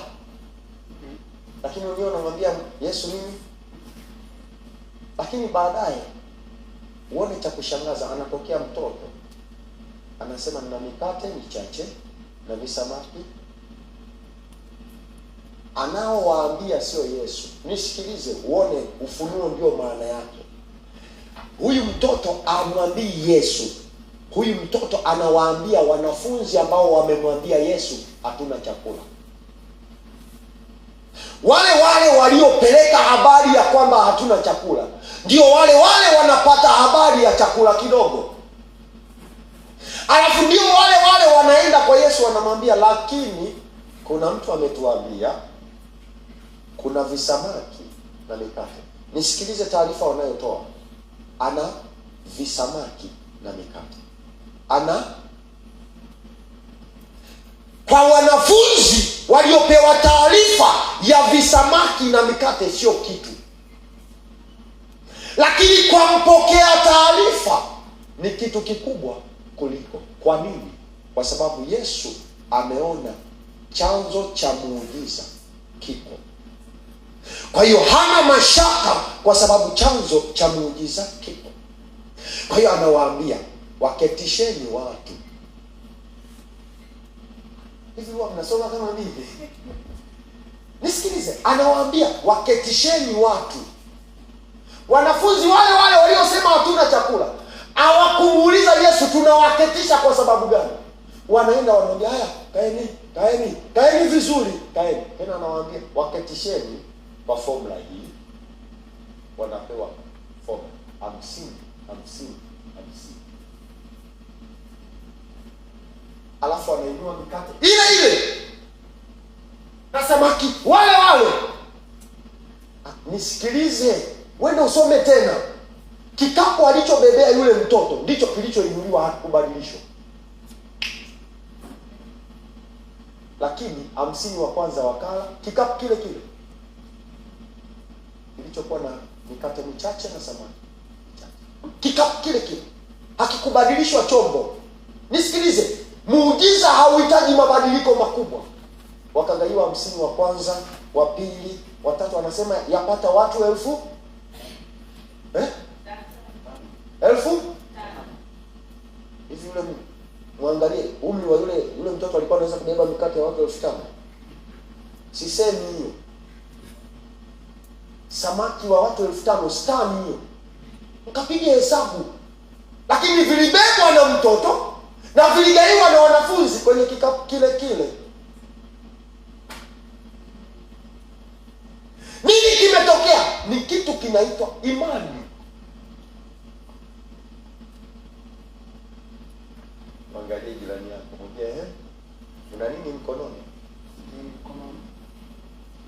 lakini wenyewe wanamwambia Yesu mimi. Lakini baadaye uone cha kushangaza, anatokea mtoto anasema nina mikate michache na visamaki. Anaowaambia sio Yesu. Nisikilize uone ufunuo ndio maana yake. Huyu mtoto amwambii Yesu. Huyu mtoto anawaambia wanafunzi ambao wamemwambia Yesu hatuna chakula. Wale waliopeleka habari ya kwamba hatuna chakula ndio wale wanapata habari ya chakula kidogo. Alafu ndio wale wanaenda kwa Yesu wanamwambia, lakini kuna mtu ametuambia kuna visamaki na mikate. Nisikilize taarifa wanayotoa. Ana visamaki na mikate. Kwa wanafunzi waliopewa taarifa ya visamaki na mikate sio kitu, lakini kwa mpokea taarifa ni kitu kikubwa kuliko. Kwa nini? Kwa sababu Yesu ameona chanzo cha muujiza kiko. Kwa hiyo hana mashaka kwa sababu chanzo cha muujiza kiko. Kwa hiyo anawaambia waketisheni watu. Hivi huwa mnasoma kama mimi? Nisikilize, anawaambia waketisheni watu. Wanafunzi wale waliosema hatuna chakula hawakumuuliza Yesu tunawaketisha kwa sababu gani. Wanaenda wanaambia haya, kaeni vizuri, kaeni. Tena anawaambia waketisheni kwa formula hii. Wanapewa formula 50. Alafu anainua mikate ile na samaki wale. Nisikilize, wende usome tena. Kikapu alichobebea yule mtoto ndicho kilichoinuliwa, hakubadilishwa. Lakini 50 wa kwanza wakala kikapu kile kilichokuwa na mikate michache na samaki michache. Kikapu kile hakikubadilishwa chombo. Nisikilize, muujiza hauhitaji mabadiliko makubwa. Wakagaiwa 50 wa kwanza, wa pili, wa tatu. Anasema yapata watu 1000. 1000? Hivi yule muangalie umri wa yule mtoto alikuwa anaweza kubeba mikate ya watu 5000. Sisemi hiyo. Samaki wa watu 5000 stani hiyo. Mkapiga hesabu. Lakini vilibebwa na mtoto na viligaiwa na wanafunzi kwenye kikapu kile. Nini kimetokea? Ni kitu kinaitwa imani. Angalia jirani yako, mwambie una nini mkononi?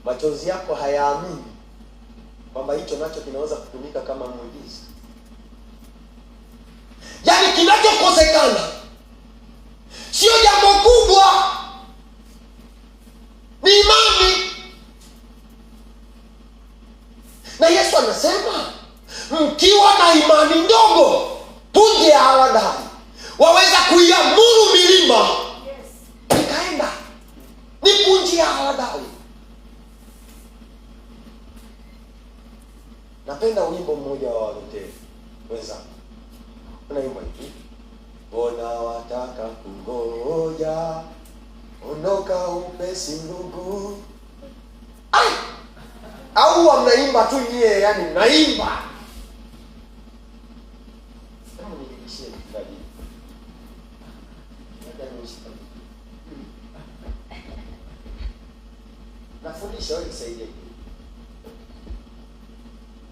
Machozi yako hayaamini kwamba hicho nacho kinaweza kutumika kama muujiza. Yaani kinachokosekana sio jambo kubwa, ni imani. Na Yesu anasema mkiwa na imani ndogo, punje ya haradali, waweza kuiamuru milima ikaenda. Ni punje ya haradali. Napenda wimbo mmoja wa Luther wenzangu. Unaimba hivi: mbona wataka kungoja, ondoka upesi ndugu. Au mnaimba tu nyie, yani mnaimba. Kama nilishie kitabu. Nafundisha wewe nisaidie.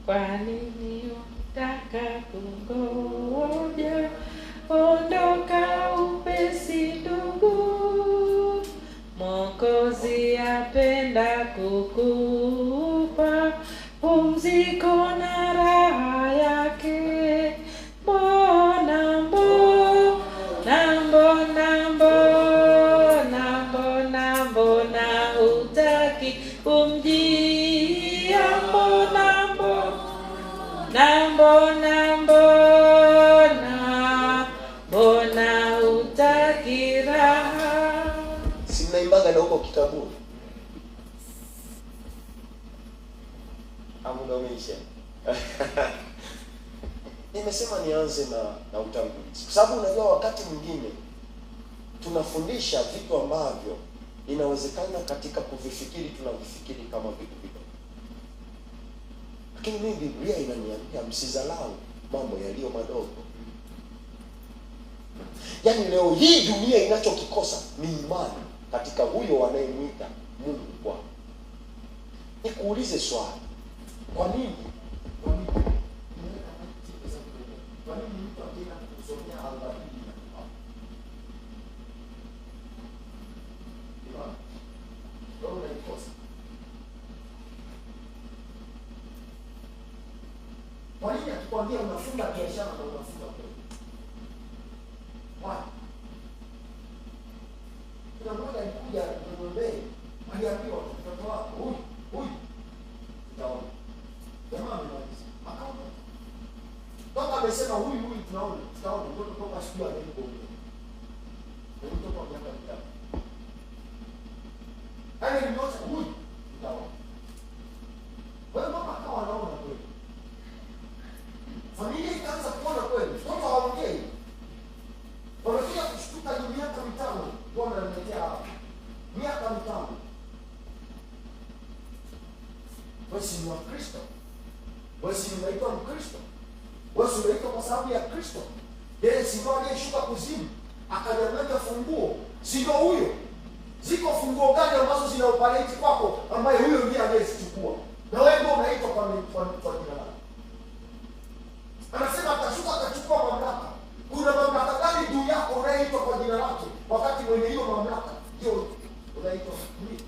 Kwa nini unataka kungoja, ondoka upesi ndugu. Mwokozi apenda kukupa pumziko na raha yake. Mbona hutaki kumjia? Mbona hutaki raha? Si mnaimbaga kitabuni. Muda umeisha. Nimesema nianze na utangulizi, kwa sababu unajua wakati mwingine tunafundisha vitu ambavyo inawezekana katika kuvifikiri tunavifikiri kama vitu vidogo, lakini mimi Biblia inaniambia msizalau mambo yaliyo madogo. Yaani leo hii dunia inachokikosa ni imani katika huyo anayemwita Mungu kwao. Nikuulize swali, kwa nini mtu akienda kusomea alfabeti unaikosa? Kwa nini akikwambia unafunga biashara na unafunga kweli? Why? Kuna mmoja alikuja kumwambia, aliambiwa mtoto wako huyu utaona. Jamaa amemaliza. Akaona. Toka amesema huyu tutaona mtoto toka siku ya leo huyo. Ndio mtoto wa miaka mitano. Hali ni moja huyu utaona. Wewe mama akawa anaona kweli. Familia ikaanza kuona kweli. Mtoto haongei. Wanakuja kushtuka ni miaka mitano. Bwana analetea hapa. Miaka mitano. Wewe si ni wa Kristo. Wewe si unaitwa Mkristo. Wewe si unaitwa kwa sababu ya Kristo. Yeye si ndio aliyeshuka kuzimu akanyang'anya funguo? Si ndio huyo? Ziko funguo gani ambazo zina operate kwako ambaye huyo ndiye aliyezichukua? Na wewe ndio unaitwa kwa jina lake. Anasema atashuka akachukua mamlaka. Kuna mamlaka gani juu yako unaitwa kwa jina lake wakati mwenye hiyo mamlaka ndio unaitwa mimi?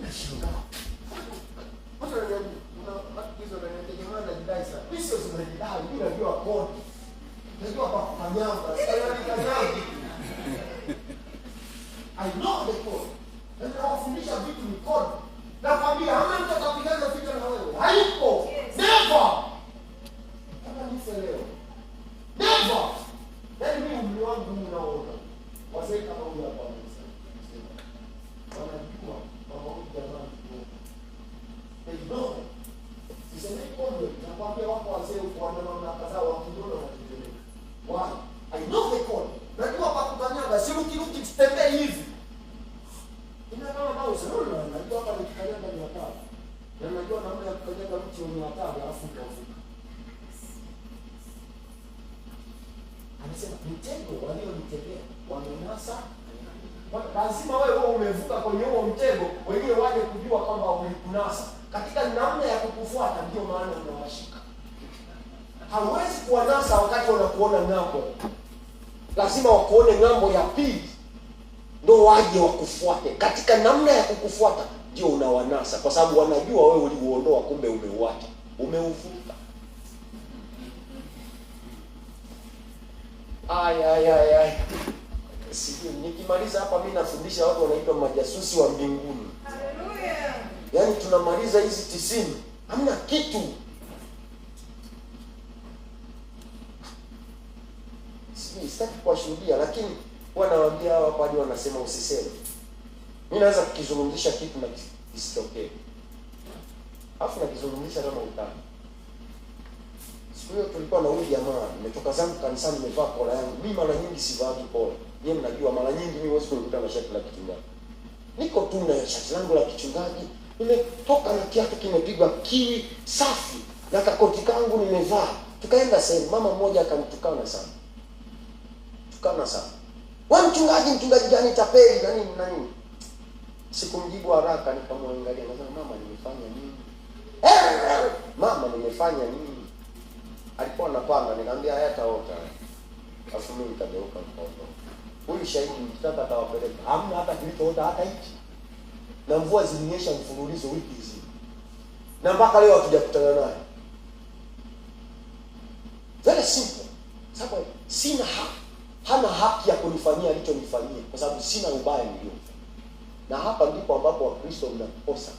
Nashangaa. Watu wananiambia hizo wananiambia najidai sana. Mimi sio najidai, mimi najua kodi. Najua kwa kanyanga, sasa kanyanga. I know the code. Ndio nawafundisha vitu ni code. Nakwambia hamna mtu atakupigana vita na wewe. Hayupo. Never. Kama nife leo. Never. Yaani mimi umri wangu unaona. Wazee kama huyu hapa wanasema. Wanajua mambo huyu jamani. They know. Sisi ni kombe. Nakwambia wako wazee wana mamlaka zao wakiona wanajielewa. Why? I know the code. Najua pa kukanyaga, si ukiruki tutembee hivi. Inakama nao sana, najua hapa nikikanyaga ni hatari. Na najua namna ya kukanyaga mti wenye hatari alafu utavuka. Anasema mtego walionitegea wamenasa. Lazima wewe umevuka kwenye huo mtego, wenyewe waje kujua kwamba ulikunasa. Katika namna ya kukufuata ndio maana unawashika. Hauwezi kuwanasa wakati wanakuona ng'ambo. Lazima wakuone ng'ambo ya pili ndio waje wakufuate. Katika namna ya kukufuata ndio unawanasa, kwa sababu wanajua wewe uliuondoa, kumbe umeuacha, umeuvuka. Ay. Sijui nikimaliza hapa mimi nafundisha watu wanaitwa majasusi wa mbinguni. Haleluya. Yaani tunamaliza hizi 90, hamna kitu. Sitaki kuwashuhudia, lakini wanawaambia hawa pale wanasema usiseme. Mimi naweza kukizungumzisha kitu na kisitokee. Alafu nakizungumzisha kama utani. Siku hiyo tulikuwa na huyu jamaa, nimetoka zangu kanisani nimevaa kola yangu. Mimi mara nyingi sivaa kola. Yeye mnajua mara nyingi mimi huwezi kunikuta na shati la kichungaji. Niko tu na shati langu la kichungaji, nimetoka na kiatu kimepigwa kiwi safi na kakoti kangu nimevaa. Tukaenda sehemu, mama mmoja akanitukana sana. Wewe mchungaji gani tapeli na nini? Sikumjibu haraka, nikamwangalia nasema mama nimefanya nini? Mama nimefanya nini? Alikuwa anapanga, nikamwambia hayataota. Alafu mimi nikageuka mkono. Huyu shahidi mtaka atawapeleka. Hamna hata kilichoota hata hichi. Na mvua zilinyesha mfululizo wiki hizi. Na mpaka leo hatujakutana naye. Very simple. Sababu sina hana haki ya kunifanyia alichonifanyia, kwa sababu sina ubaya niliofanya. Na hapa ndipo ambapo Wakristo mnakosa.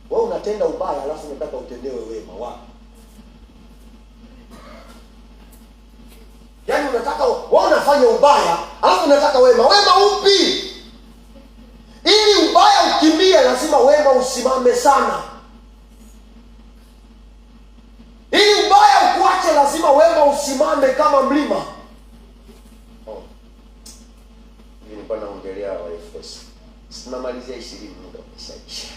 Wewe unatenda ubaya alafu unataka utendewe wema. Wapi? Yaani unataka wewe unafanya ubaya alafu nataka wema. Wema upi? Ili ubaya ukimbie, lazima wema usimame sana. Ili ubaya ukuache, lazima wema usimame kama mlima. Nilikuwa naongelea Waefeso. Tunamalizia 20, muda umeshaisha.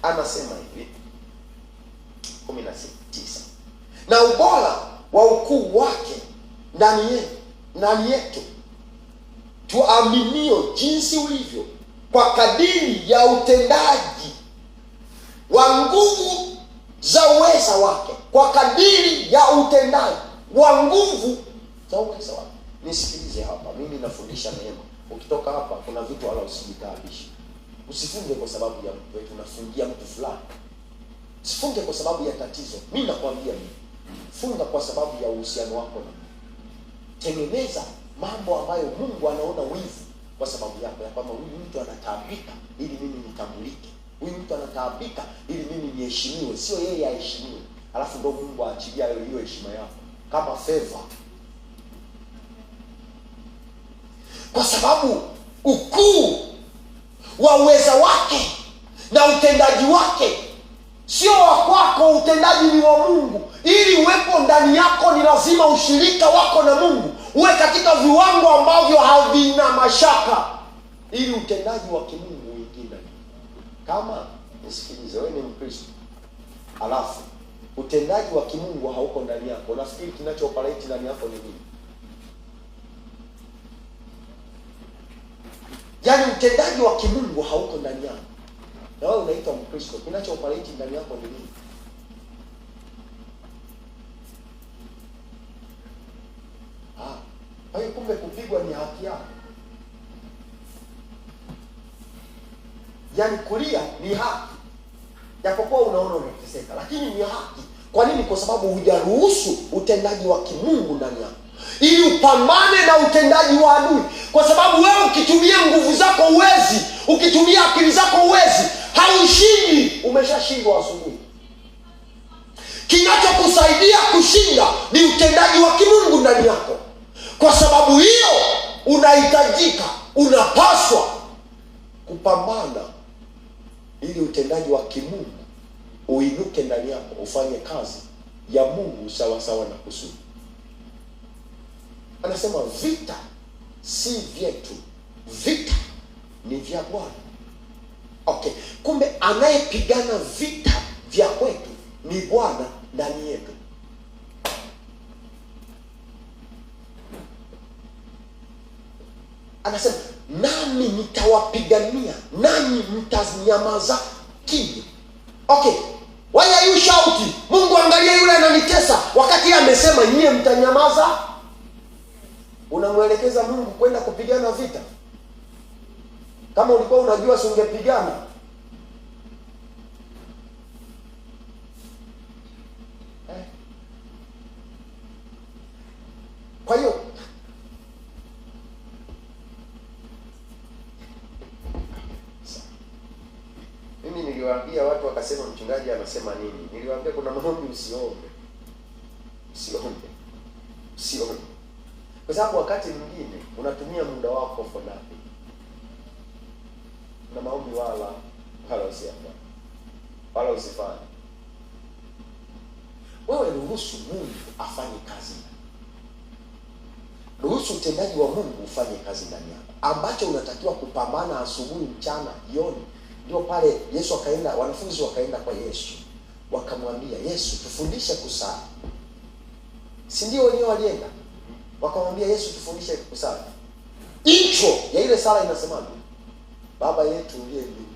Anasema hivi 19, na ubora wa ukuu wake ndani yetu tuaminio jinsi ulivyo, kwa kadiri ya utendaji wa nguvu za uweza wake. Kwa kadiri ya utendaji wa nguvu za uweza wake. Nisikilize hapa, mimi nafundisha neema. Ukitoka hapa kuna vitu wala usijitaabishe. Usifunge kwa sababu ya mtu wetu, unafungia mtu fulani. Usifunge kwa sababu ya tatizo. Mimi nakwambia mimi, funga kwa sababu ya uhusiano wako na Mungu. Tengeneza mambo ambayo Mungu anaona wivu kwa sababu yako, ya kwamba huyu mtu anataabika ili mimi nitambulike. Huyu mtu anataabika ili mimi niheshimiwe, sio yeye aheshimiwe. Alafu ndio Mungu aachilia hiyo heshima yako kama favor. Kwa sababu ukuu wa uweza wake na utendaji wake sio wa kwako, utendaji ni wa Mungu. Ili uwepo ndani yako, ni lazima ushirika wako na Mungu uwe katika viwango ambavyo havina mashaka, ili utendaji wa kimungu uingie ndani. Kama nisikilize, wewe ni Mkristo alafu utendaji wa kimungu hauko ndani yako, unafikiri kinacho operate ndani yako ni nini? Yaani utendaji wa kimungu hauko ndani yako, na wewe unaitwa Mkristo, kinacho operate ndani yako ni nini? Kwa hiyo kumbe kupigwa ni haki yako. Yaani kulia ni haki, japokuwa unaona unateseka, lakini ni haki. Kwa nini? Kwa sababu hujaruhusu utendaji wa kimungu ndani yako, ili upambane na utendaji wa adui. Kwa sababu wewe ukitumia nguvu zako uwezi, ukitumia akili zako uwezi, haushindi. Umeshashindwa asubuhi. Kinachokusaidia kushinda ni utendaji wa kimungu ndani yako. Kwa sababu hiyo unahitajika, unapaswa kupambana ili utendaji wa kimungu uinuke ndani yako, ufanye kazi ya Mungu sawa sawa na kusudi. Anasema vita si vyetu, vita ni vya Bwana. Okay, kumbe anayepigana vita vya kwetu ni Bwana ndani yetu. Anasema nami nitawapigania, nani mtanyamaza kimya. Okay, why are you shouting? Mungu, angalia yule ananitesa, wakati amesema nyie mtanyamaza. Unamwelekeza Mungu kwenda kupigana vita. Kama ulikuwa unajua si ungepigana. Kwa hiyo mimi niliwaambia watu wakasema mchungaji anasema nini? Niliwaambia kuna maombi usiombe. Kwa sababu wakati mwingine unatumia muda wako for nothing. Na maombi wala usiombe. Wala usifanye. Wewe ruhusu Mungu afanye kazi. Ruhusu utendaji wa Mungu ufanye kazi ndani yako. Ambacho unatakiwa kupambana asubuhi, mchana, jioni. Ndio pale Yesu akaenda, wanafunzi wakaenda kwa Yesu. Wakamwambia, Yesu, tufundishe kusali. Si ndio wenyewe walienda? Wakamwambia Yesu, tufundishe kusali. Intro ya ile sala inasemaje? Baba yetu uliye mbinguni,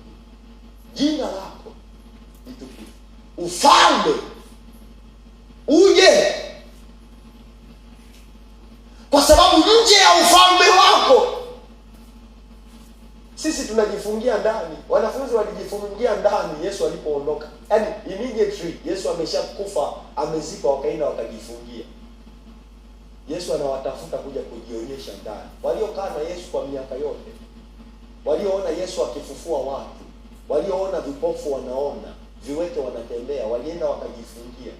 jina lako litukuzwe. Ufalme uje. Kwa sababu nje ya ufalme wako sisi tunajifungia ndani. Wanafunzi walijifungia ndani Yesu alipoondoka. Yaani immediately Yesu ameshakufa, amezikwa, wakaenda wakajifungia. Yesu anawatafuta kuja kujionyesha ndani. Waliokaa na Yesu kwa miaka yote, walioona Yesu akifufua watu, walioona vipofu wanaona, viwete wanatembea, walienda wakajifungia.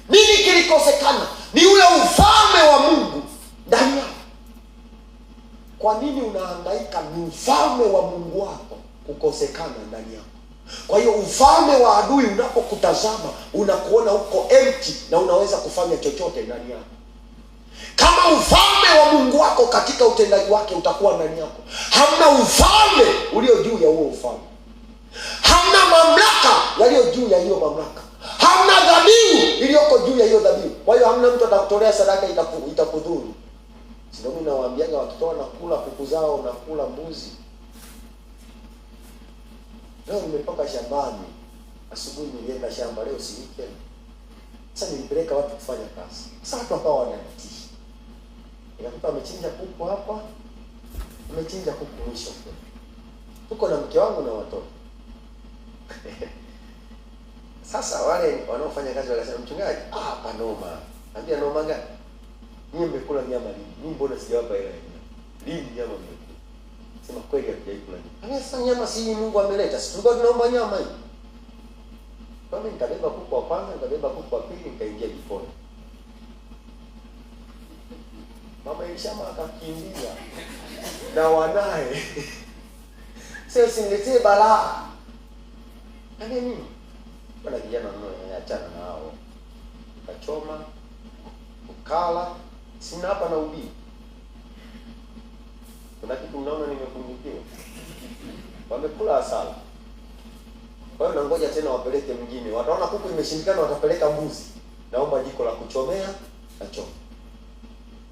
Nini kilikosekana? Ni ule ufalme wa Mungu ndani yako. Kwa nini unahangaika? Ni ufalme wa Mungu wako kukosekana ndani yako. Kwa hiyo ufalme wa adui unapokutazama, unakuona uko empty na unaweza kufanya chochote ndani yako. Kama ufalme wa Mungu wako katika utendaji wake utakuwa ndani yako, hamna ufalme ulio juu ya huo ufalme, hamna mamlaka yaliyo juu ya hiyo mamlaka, hamna dhabihu iliyoko juu ya hiyo dhabihu. Kwa hiyo hamna mtu atakutolea sadaka itakudhuru. Sio mimi nawaambiaga watoto wanakula kuku zao na kula mbuzi. Leo nimetoka shambani, asubuhi nilienda shamba, leo si weekend. Sasa nilipeleka watu kufanya kazi. Sasa watu wakawa wananitisha. Nikakuta amechinja kuku hapa, amechinja kuku mwisho. Tuko na mke wangu na watoto. Sasa wale wanaofanya kazi wakasema, mchungaji, panoma. Ambia noma gani? Mimi nimekula nyama lini? Mimi mbona sijawapa hela hiyo? Lini nyama mmekula? Sema kweli hatujaikula nyama. Sasa nyama si Mungu ameleta. Si tulikuwa tunaomba nyama hii. Kwa mimi nikabeba kuku wa kwanza, nikabeba kuku wa pili, nikaingia jikoni. Mama Elishama akakimbia na wanae. Sasa siniletee balaa. Nani nini? Bwana kijana mmoja achana na hao. Ukachoma, ukala, sina hapa na ubii. Kuna kitu mnaona nimepungukiwa. Wamekula asala. Kwa hiyo nangoja tena wapeleke mwingine. Wataona kuku imeshindikana, watapeleka mbuzi. Naomba jiko la kuchomea na choma.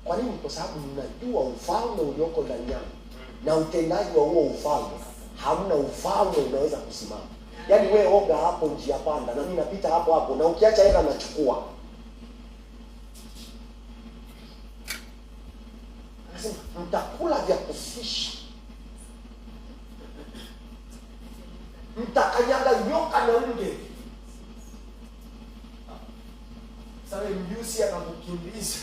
Kwa nini? Kwa sababu ninajua ufalme ulioko ndani yangu na utendaji wa huo ufalme. Hamna ufalme unaweza kusimama. Yaani wewe oga hapo njia panda na mimi napita hapo hapo, na ukiacha hela nachukua. Nasema mtakula vya kufisha. Mtakanyaga nyoka na nge. Sasa mjusi anakukimbiza.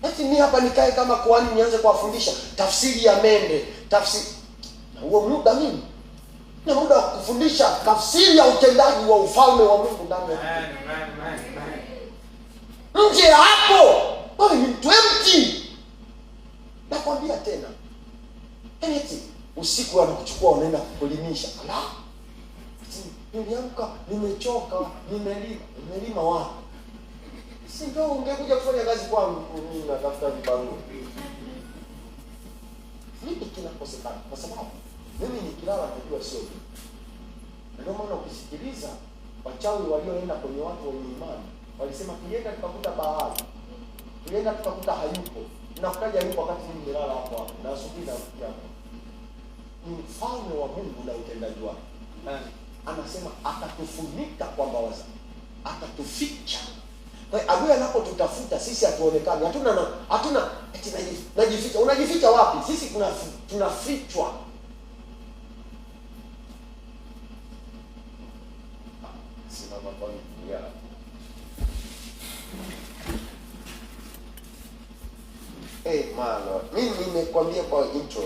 Ati mimi hapa nikae kama kuhani nianze kuwafundisha tafsiri ya mende, tafsiri. Na huo muda mimi na muda wa kufundisha tafsiri ya utendaji wa ufalme wa Mungu ndani ya nje hapo. Wewe ni mtu empty. Nakwambia tena. Eti usiku anakuchukua unaenda kukulimisha. Ala. Niliamka, nimechoka, nimelima wapi? Si ndio ungekuja kufanya kazi kwangu, mimi natafuta vibarua. Nini kinakosekana? Kwa sababu mimi nikilala najua sio. Ndio maana ukisikiliza wachawi walioenda kwenye watu wenye imani, walisema tulienda tukakuta bahari. Tulienda tukakuta hayupo. Na kukaja yupo wakati mimi nilala hapo hapo. Na asubuhi na hapo. Ni mfalme wa Mungu na utendaji wake. Anasema atatufunika kwa mbawa zake. Atatuficha. Kwa hiyo adui anapotutafuta sisi hatuonekani. Hatuna eti najificha. Unajificha wapi? Sisi tunafichwa. Simama kwa ya. Malo. Mimi nimekwambia kwa intro.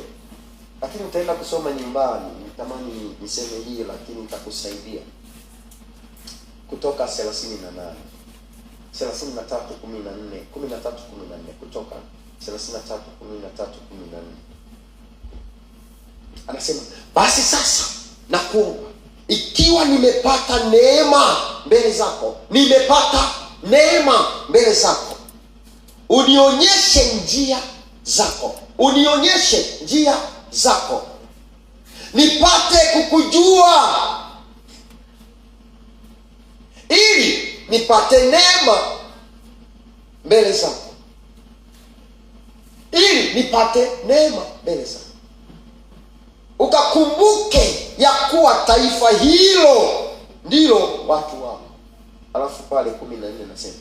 Lakini utaenda kusoma nyumbani. Nitamani niseme hii lakini nitakusaidia. Kutoka 38. 13:14 kutoka 13:13-14. Anasema, basi sasa nakuomba, ikiwa nimepata neema mbele zako, unionyeshe njia zako, nipate kukujua, ili nipate neema mbele zako, ukakumbuke ya kuwa taifa hilo ndilo watu wako. Alafu pale 14 nasema,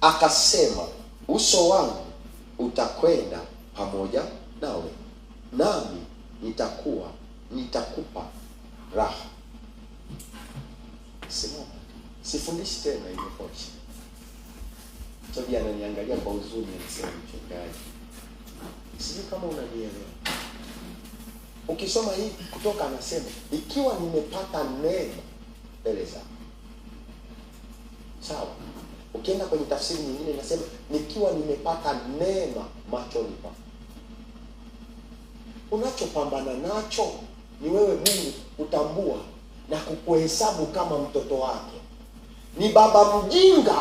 akasema, uso wangu utakwenda pamoja nawe, nami nitakupa raha. Sifundishi tena imekosha. Tobi ananiangalia kwa huzuni anasema, mchungaji, sijui kama unanielewa. Ukisoma hii Kutoka anasema, ikiwa nimepata neema mbele zako, Sawa. Ukienda kwenye tafsiri nyingine inasema nikiwa nimepata neema machoni pako. Unachopambana nacho ni wewe Mungu kutambua na kukuhesabu kama mtoto wake. Ni baba mjinga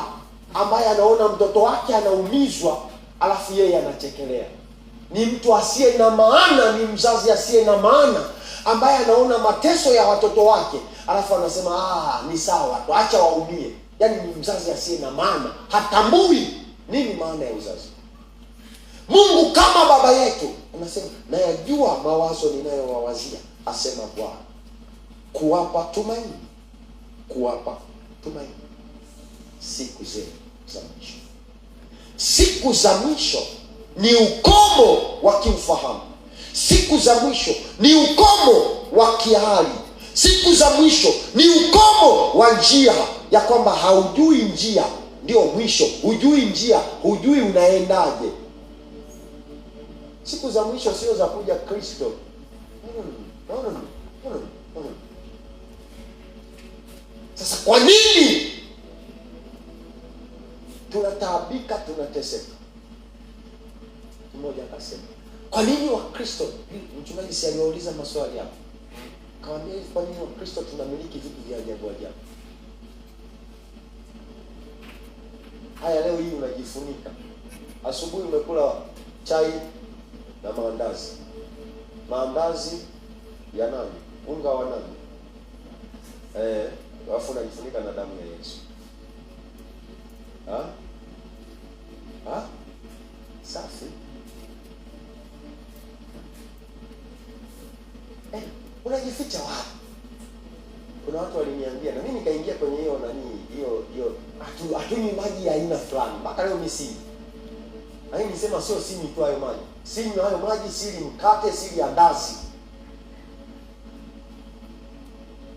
ambaye anaona mtoto wake anaumizwa alafu yeye anachekelea. Ni mtu asiye na maana, ni mzazi asiye na maana ambaye anaona mateso ya watoto wake alafu anasema ni sawa, acha waumie. Yaani ni mzazi asiye na maana, hatambui nini maana ya uzazi. Mungu kama baba yetu anasema nayajua mawazo ninayowawazia, asema Bwana, kuwapa tumaini, kuwapa tumaini siku zenu za mwisho. Siku za mwisho ni ukomo wa kiufahamu. Siku za mwisho ni ukomo wa kihali. Siku za mwisho ni ukomo wa njia, ya kwamba haujui njia, ndio mwisho. Hujui njia, hujui unaendaje. Siku za mwisho sio za kuja Kristo. Sasa kwa nini tunataabika, tunateseka? Mmoja akasema, kwa nini Wakristo, mchungaji si aliwauliza maswali hapo, kawaambia kwa nini Wakristo tunamiliki vitu vya ajabu ajabu? Haya, leo hii unajifunika. Asubuhi umekula chai na maandazi. Maandazi ya nani? Unga wa nani? Alafu unajifunika na damu ya Yesu. Safi. Unajificha wapi? Kuna watu waliniambia na mimi nikaingia kwenye hiyo hiyo hatunywi maji ya aina fulani. Mpaka leo mimi sini. Lakini nisema sio sini tu hayo maji. Sinywi hayo maji, sili mkate, sili andazi.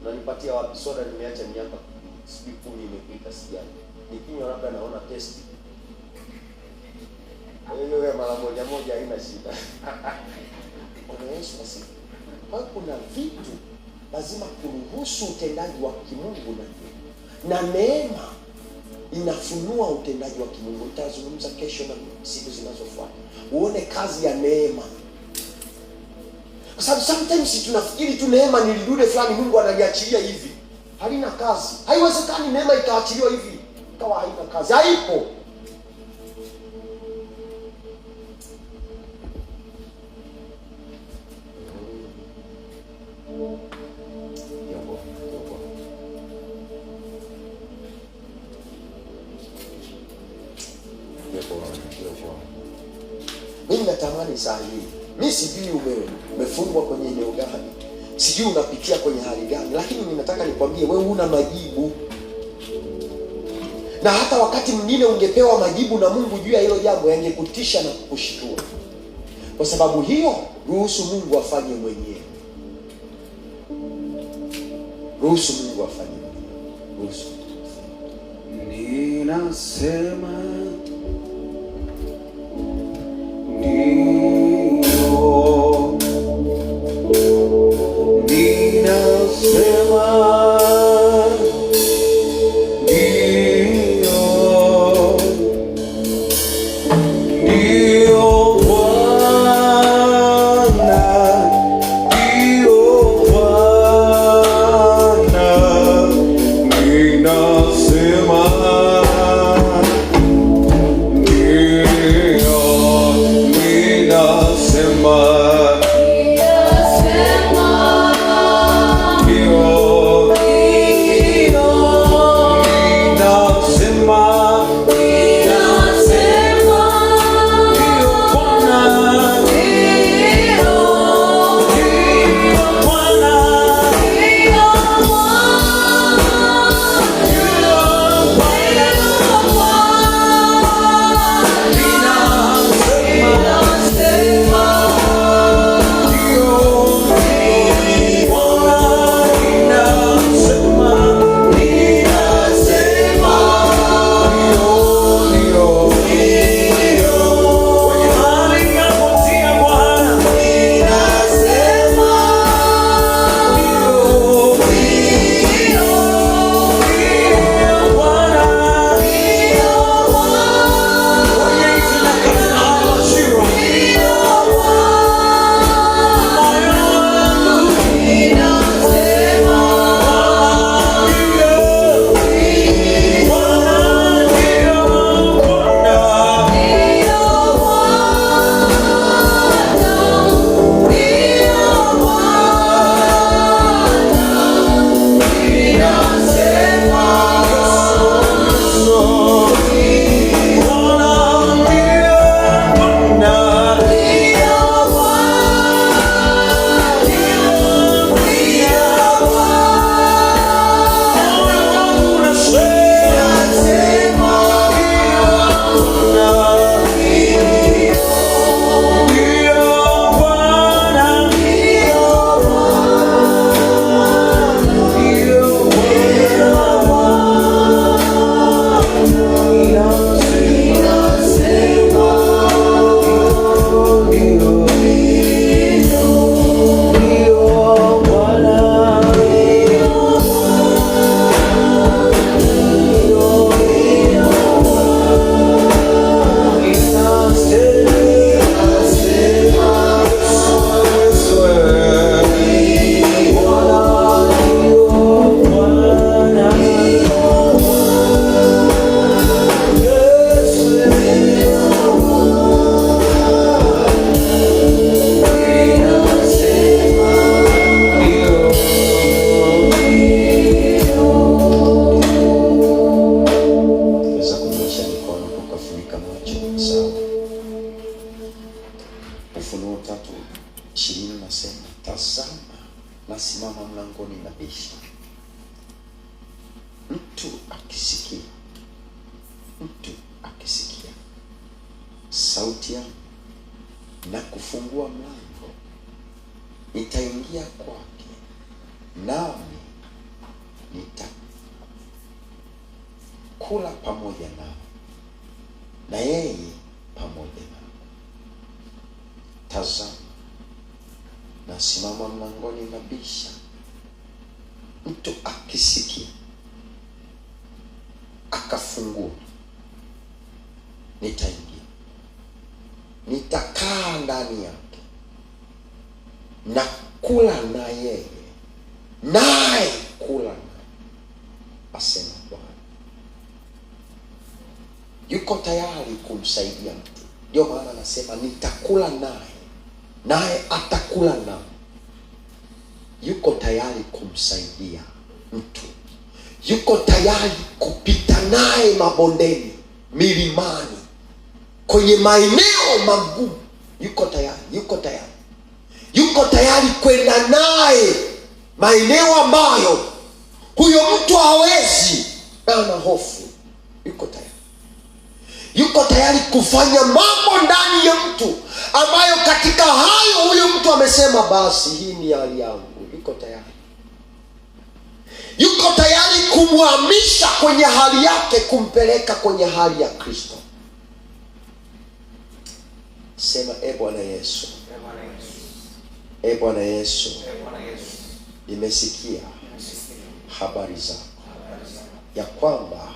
Na nipatia wapi soda? Nimeacha miaka 10 imepita sijani. Nikinywa labda naona testi. Hiyo mara moja haina shida. Kwa Yesu basi. Kwa kuna vitu lazima kuruhusu utendaji wa kimungu na neema inafunua utendaji wa kimungu. Nitazungumza kesho na siku zinazofuata. Uone kazi ya neema. Kwa sababu sometimes tunafikiri tu neema ni lidude fulani Mungu analiachilia hivi. Halina kazi. Haiwezekani neema ikaachiliwa hivi ikawa haina kazi. Haipo. Mimi natamani saa hii, mimi sijui umefungwa kwenye eneo gani, sijui unapitia kwenye hali gani, lakini ninataka nikwambie wewe una majibu. Na hata wakati mwingine ungepewa majibu na Mungu juu ya hilo jambo, yangekutisha na kukushtua. Kwa sababu hiyo, ruhusu Mungu afanye mwenyewe. Ruhusu Mungu afanye mwenyewe. Ruhusu. Ninasema Ninasema akisikia, mtu akisikia sauti yangu na kufungua mlango, nitaingia kwake, nami nitakula pamoja nao na yeye pamoja nao. Tazama, nasimama mlangoni nabisha. Mtu akisikia akafungua, nitaingia, nitakaa ndani yake na kula na yeye, naye kula naye, asema Bwana. Yuko tayari kumsaidia mtu. Ndio maana anasema nitakula naye, naye atakula nami. Yuko tayari kumsaidia mtu. Yuko tayari kupita naye mabondeni, milimani, kwenye maeneo magumu. Yuko tayari, yuko tayari. Yuko tayari kwenda naye maeneo ambayo huyo mtu hawezi, ana hofu. Yuko tayari. Yuko tayari kufanya mambo ndani ya mtu ambayo katika hayo huyo mtu amesema basi hii ni hali yangu. Yuko tayari. Yuko tayari kumhamisha kwenye hali yake, kumpeleka kwenye hali ya Kristo. Sema, e Bwana Yesu, e Bwana Yesu, nimesikia habari zako ya kwamba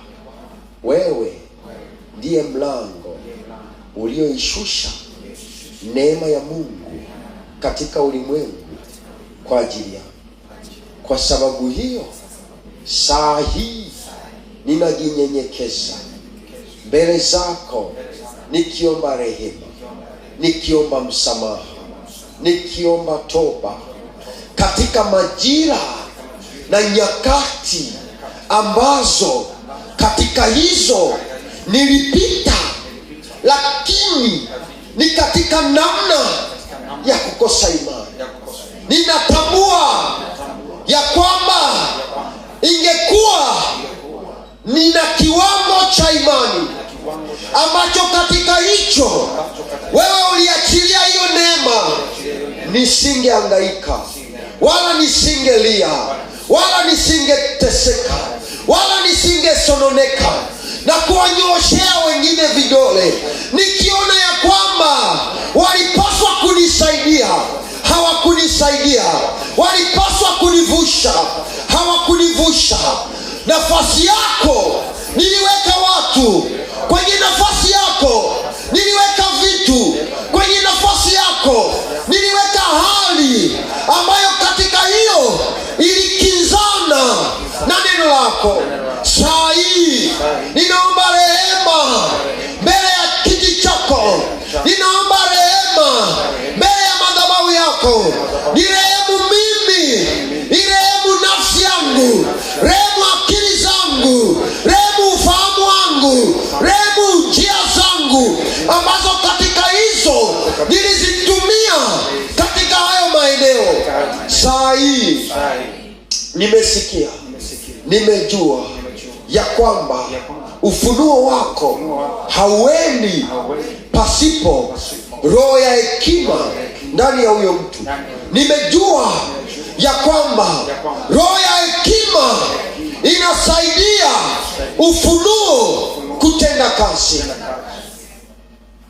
wewe ndiye mlango ulioishusha neema ya Mungu katika ulimwengu kwa ajili yangu. Kwa sababu hiyo, saa hii ninajinyenyekeza mbele zako, nikiomba rehema, nikiomba msamaha, nikiomba toba katika majira na nyakati ambazo katika hizo nilipita, lakini ni katika namna ya kukosa imani. Ninatambua ya kwamba ingekuwa nina kiwango cha imani ambacho katika hicho wewe uliachilia hiyo neema, nisingehangaika, wala nisingelia, wala nisingeteseka, wala nisingesononeka na kuwanyooshea wengine vidole, nikiona ya kwamba walipaswa kunisaidia, hawakunisaidia. Walipaswa kunivusha, hawakunivusha. Nafasi yako niliweka watu kwenye nafasi yako, niliweka vitu kwenye nafasi yako, niliweka hali ambayo katika hiyo ilikinzana na neno lako. Saa hii ninaomba rehema mbele ya kiti chako, ninaomba rehema mbele ya madhabahu yako. Nirehemu mimi, nirehemu nafsi yangu, rehemu akili zangu, rehemu ufahamu wangu, rehemu njia zangu ambazo katika hizo nilizitumia katika hayo maeneo. Saa hii nimesikia, nimejua ya kwamba ufunuo wako hauendi pasipo roho ya hekima ndani ya huyo mtu. Nimejua ya kwamba roho ya hekima inasaidia ufunuo kutenda kazi.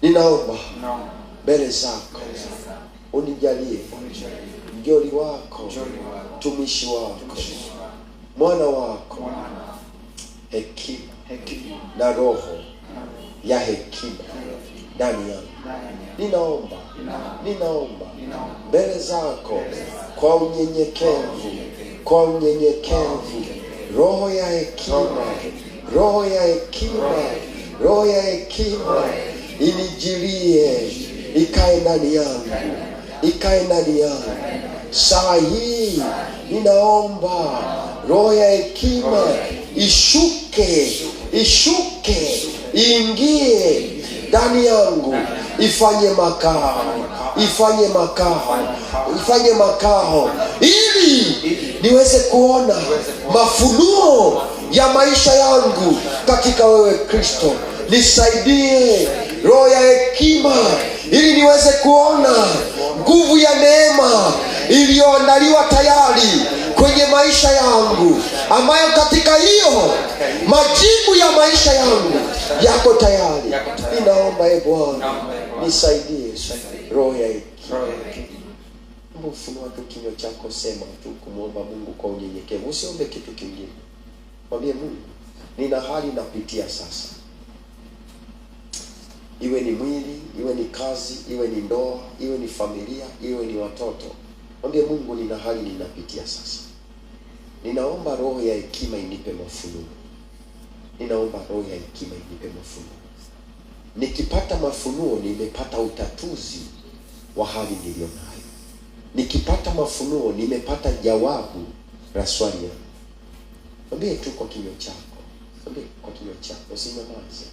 Ninaomba mbele zako unijalie mjoli wako, mtumishi wako, mwana wako, hekima na roho ya hekima ndani yangu. Ninaomba mbele zako kwa unyenyekevu, kwa unyenyekevu, roho ya hekima, roho ya hekima, roho ya hekima inijilie, ikae ndani yangu, ikae ndani yangu. Saa hii ninaomba roho ya hekima ishuke, iingie ndani yangu, ifanye makao, ili niweze kuona mafunuo ya maisha yangu katika wewe Kristo. Nisaidie roho ya hekima ili niweze kuona nguvu ya neema iliyoandaliwa tayari kwenye maisha yangu, ambayo katika hiyo majibu ya maisha yangu yako tayari. Ninaomba Bwana nisaidie roho ya hekima. Ufunua tu kinywa chako, sema tu kumwomba Mungu kwa unyenyekevu. Usiombe kitu kingine. Mwambie Mungu, nina hali napitia sasa. Iwe ni mwili, iwe ni kazi, iwe ni ndoa, iwe ni familia, iwe ni watoto. Mwambie Mungu, nina hali ninapitia sasa. Ninaomba roho ya hekima inipe mafunuo. Ninaomba roho ya hekima inipe mafunuo. Nikipata mafunuo, nimepata utatuzi wa hali niliyo nayo. Nikipata mafunuo, nimepata jawabu la swali yangu. Mwambie tu kwa kinywa chako. Mwambie kwa kinywa chako, usinyamaze.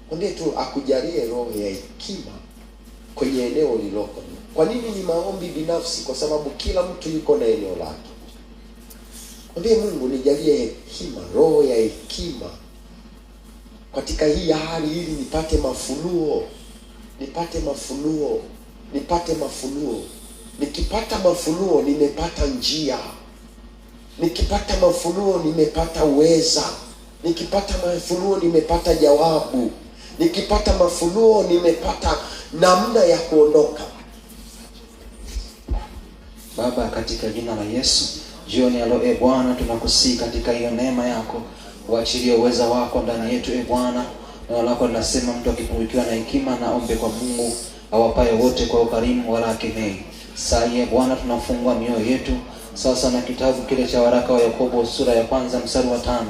Mwambie tu akujalie roho ya hekima kwenye eneo liloko. Kwa nini ni maombi binafsi? Kwa sababu kila mtu yuko na eneo lake. Mwambie Mungu, nijalie hekima, roho ya hekima katika hii hali, ili nipate mafunuo. Nipate mafunuo. Nipate mafunuo. Nikipata mafunuo, nimepata njia. Nikipata mafunuo, nimepata uweza. Nikipata mafunuo, nimepata jawabu. Nikipata mafunuo, nimepata namna ya kuondoka. Baba, katika jina la Yesu, jioni ya leo Bwana, tunakusihi katika hiyo neema yako, uachilie uweza wako ndani yetu Bwana. Neno lako linasema mtu akipungukiwa na hekima na ombe kwa Mungu awapaye wote kwa ukarimu wala hakemei. Sasa Bwana, tunafungua mioyo yetu sasa na kitabu kile cha waraka wa Yakobo sura ya 1 mstari wa 5.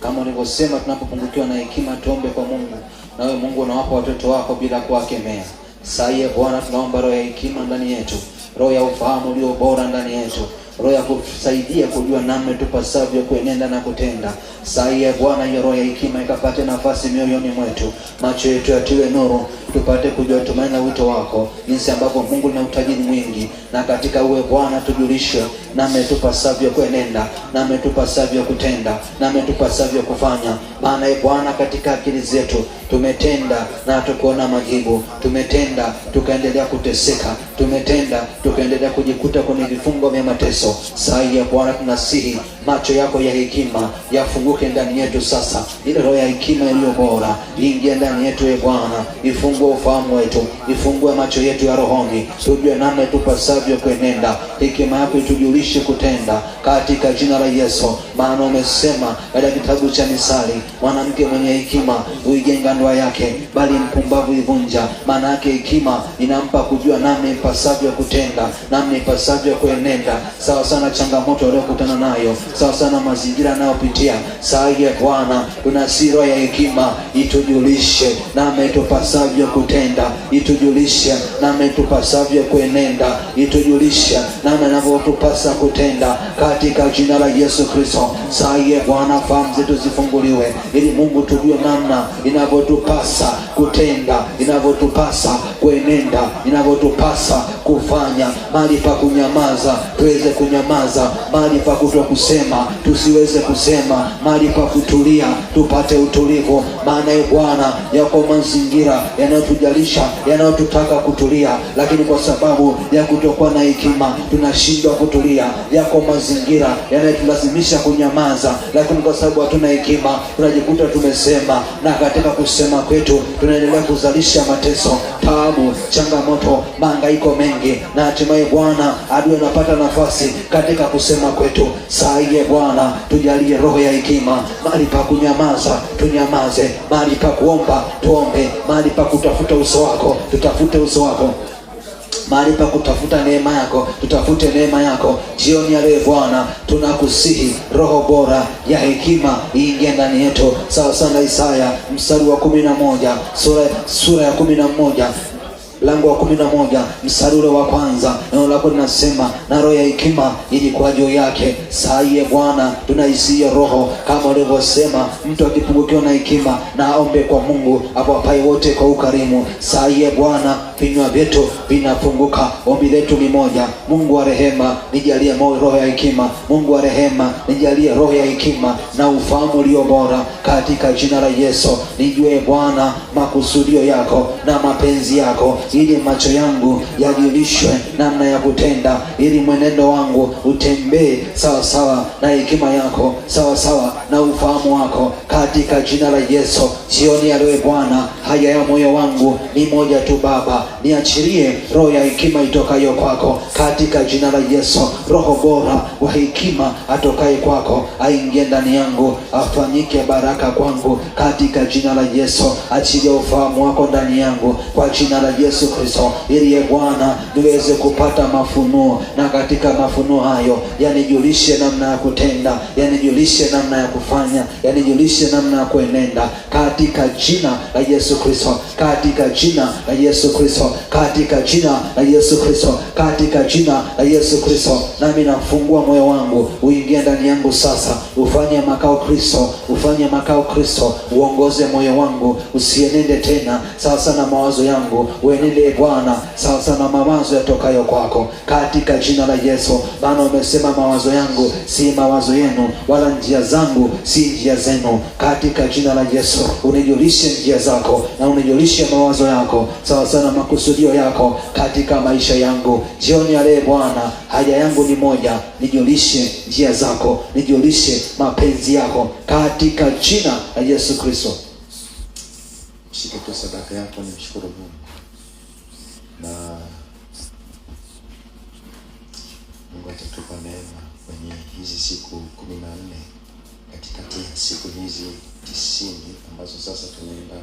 Kama ulivyosema, tunapopungukiwa na hekima tuombe kwa Mungu, na wewe Mungu unawapa watoto wako bila kuwakemea. Sasa Bwana, tunaomba roho ya hekima ndani yetu, roho ya ufahamu ulio bora ndani yetu, roho ya kusaidia kujua namna tupasavyo kuenenda na kutenda. Sasa Bwana, hiyo roho ya hekima ikapate nafasi mioyoni mwetu, macho yetu yatiwe nuru, tupate kujua tumaini na wito wako, jinsi ambavyo Mungu na utajiri mwingi, na katika uwe Bwana tujulishe namna tupasavyo kuenenda, namna tupasavyo kutenda, namna tupasavyo kufanya. Maana Bwana, katika akili zetu tumetenda na tukuona majibu, tumetenda tukaendelea kuteseka, tumetenda tukaendelea kujikuta kwenye vifungo vya mateso. Sasa Bwana, tunasihi macho yako ya hekima yafunguke ndani yetu sasa, ile roho ya hekima iliyo bora ingie ndani yetu Bwana, ifungue ufahamu wetu, ifungue macho yetu ya rohoni, tujue namna tupasavyo kuenenda, hekima yako itujulishe kutenda katika jina la Yesu. Maana umesema katika kitabu cha Misali, mwanamke mwenye hekima huijenga ndoa yake, bali mpumbavu ivunja. Maana yake hekima inampa kujua namna ipasavyo kutenda, namna ipasavyo kuenenda, sawa sana changamoto aliyokutana nayo, sawa sana mazingira anayopitia. Sasa Bwana, tuna siri ya hekima, itujulishe namna itupasavyo kutenda, itujulishe namna itupasavyo kuenenda, itujulishe namna inavyotupasa kutenda katika jina la Yesu Kristo. Sasa Bwana, fahamu zetu zifunguliwe, ili Mungu tujue namna inavyotupasa kutenda, inavyotupasa kuenenda, inavyotupasa kufanya. Mahali pa kunyamaza tuweze kunyamaza, mahali pa kutokusema tusiweze kusema, mahali pa kutulia tupate utulivu. Maana Bwana, yako mazingira yanayotujalisha, yanayotutaka kutulia, lakini kwa sababu ya kutokuwa na hekima tunashindwa kutulia. Yako mazingira yanayotulazimisha kunyamaza, lakini kwa sababu hatuna hekima tunajikuta tumesema, na katika kusema kwetu tunaendelea kuzalisha mateso, taabu, changamoto, mahangaiko mengi, na hatimaye Bwana adui anapata nafasi katika kusema kwetu. Sasa Bwana, tujalie roho ya hekima, mahali pa kunyamaza tunyamaze, mahali pa kuomba tuombe, mahali pa kutafuta uso wako tutafute uso wako, mahali pa kutafuta neema yako tutafute neema yako. Jioni ya leo Bwana, tunakusihi roho bora ya hekima iingie ndani yetu, sawa sana Isaya mstari wa 11, sura ya 11 mlango wa 11 mstari ule wa kwanza. Neno lako linasema, na roho ya hekima ilikuwa juu yake. Sasa Bwana, tunaisikia roho kama ulivyosema, mtu akipungukiwa na hekima na aombe kwa Mungu awapaye wote kwa ukarimu. Sasa Bwana, vinywa vyetu vinafunguka. Ombi letu ni moja: Mungu wa rehema, nijalie roho ya hekima. Mungu wa rehema, nijalie roho ya hekima na ufahamu ulio bora, katika jina la Yesu. Nijue Bwana makusudio yako na mapenzi yako, ili macho yangu yajulishwe namna ya kutenda, ili mwenendo wangu utembee sawa sawa na hekima yako, sawa sawa na ufahamu wako, katika jina la Yesu. Jioni ya leo Bwana, haya ya moyo wangu ni moja tu Baba, niachilie roho ya hekima itokayo kwako, katika jina la Yesu. Roho bora wa hekima atokaye kwako aingie ndani yangu, afanyike baraka kwangu, katika jina la Yesu. Achilia ufahamu wako ndani yangu, kwa jina la Yesu Kristo, ili Bwana niweze kupata mafunuo, na katika mafunuo hayo yanijulishe namna ya kutenda, yanijulishe namna ya kufanya, yanijulishe namna ya kuenenda, katika jina la Yesu Kristo, katika jina la Yesu Kristo, katika jina la Yesu Kristo, katika jina la Yesu Kristo. Nami nafungua moyo wangu, uingie ndani yangu sasa, ufanye makao Kristo, ufanye makao Kristo, uongoze moyo wangu, usienende tena sasa na mawazo yangu, uenende Bwana sasa na mawazo yatokayo kwako, katika jina la Yesu. Maana umesema mawazo yangu si mawazo yenu, wala njia zangu si njia zenu. Katika jina la Yesu, unijulishe njia zako na unijulishe mawazo yako, sawa sana makusudio yako katika maisha yangu. Jioni ya leo Bwana, haja yangu ni moja: nijulishe njia zako, nijulishe mapenzi yako, katika jina la Yesu Kristo. Shika tu sadaka yako, ni mshukuru Mungu. Na Mungu atatupa neema kwenye hizi siku 14, katikati ya siku hizi 90 ambazo sasa tunaenda,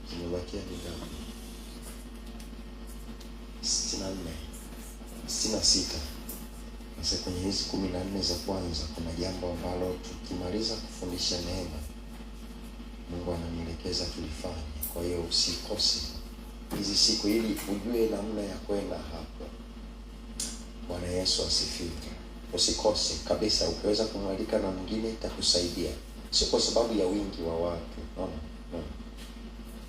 zimebakia ni ngapi? 66. Sasa kwenye hizi 14 za kwanza kuna jambo ambalo tukimaliza kufundisha neema, Mungu ananielekeza tulifanye. Kwa hiyo usikose hizi siku, ili ujue namna ya kwenda hapo. Bwana Yesu asifiwe. Usikose kabisa. Ukiweza kumwalika na mwingine itakusaidia, sio kwa sababu ya wingi wa watu, no.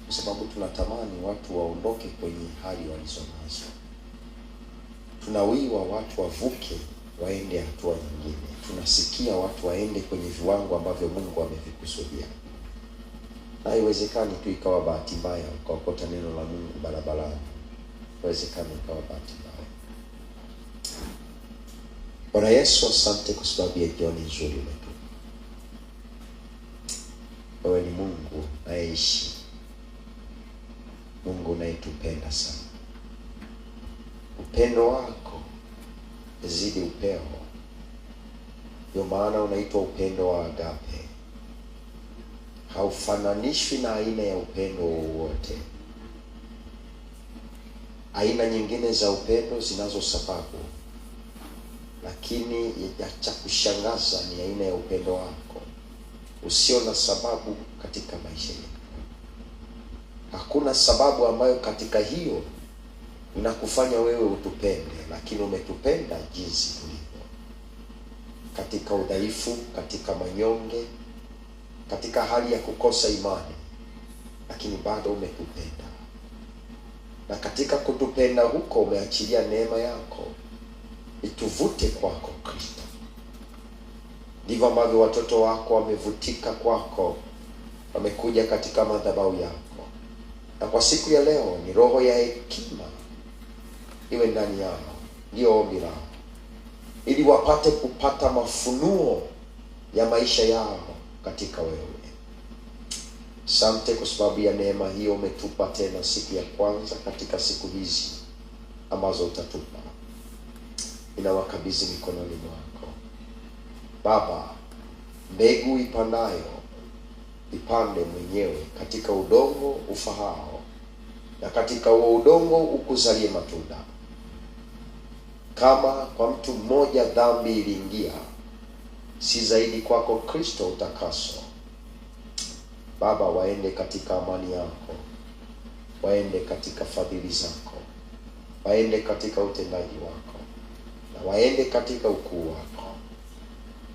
Kwa sababu tunatamani watu waondoke kwenye hali walizonazo. Tunawiwa watu wavuke waende hatua nyingine. Tunasikia watu waende kwenye viwango ambavyo Mungu amevikusudia. Haiwezekani tu ikawa bahati mbaya ukaokota neno la Mungu barabarani. Haiwezekani ikawa bahati mbaya. Bwana Yesu, asante kwa sababu ya jioni nzuri umetupa. Wewe ni Mungu unayeishi, Mungu unayetupenda sana. Upendo wako zidi upeo, ndio maana unaitwa upendo wa agape. Haufananishwi na aina ya upendo wowote. Aina nyingine za upendo zinazo sababu, lakini cha kushangaza ni aina ya upendo wako usio na sababu katika maisha yetu. Hakuna sababu ambayo katika hiyo inakufanya wewe utupende, lakini umetupenda jinsi tulivyo, katika udhaifu, katika manyonge, katika hali ya kukosa imani, lakini bado umetupenda. Na katika kutupenda huko umeachilia neema yako ituvute kwako Kristo. Ndivyo ambavyo watoto wako wamevutika kwako, wamekuja katika madhabahu yako. Na kwa siku ya leo ni roho ya hekima iwe ndani yao, ndio ombi lao, ili wapate kupata mafunuo ya maisha yao katika wewe. Asante kwa sababu ya neema hiyo umetupa tena siku ya kwanza katika siku hizi ambazo utatupa. Ninawakabidhi mikononi mwako Baba. Mbegu ipandayo ipande mwenyewe katika udongo ufahao, na katika huo udongo ukuzalie matunda. Kama kwa mtu mmoja dhambi iliingia, si zaidi kwako Kristo utakaso. Baba, waende katika amani yako, waende katika fadhili zako, waende katika utendaji wako, na waende katika ukuu wako.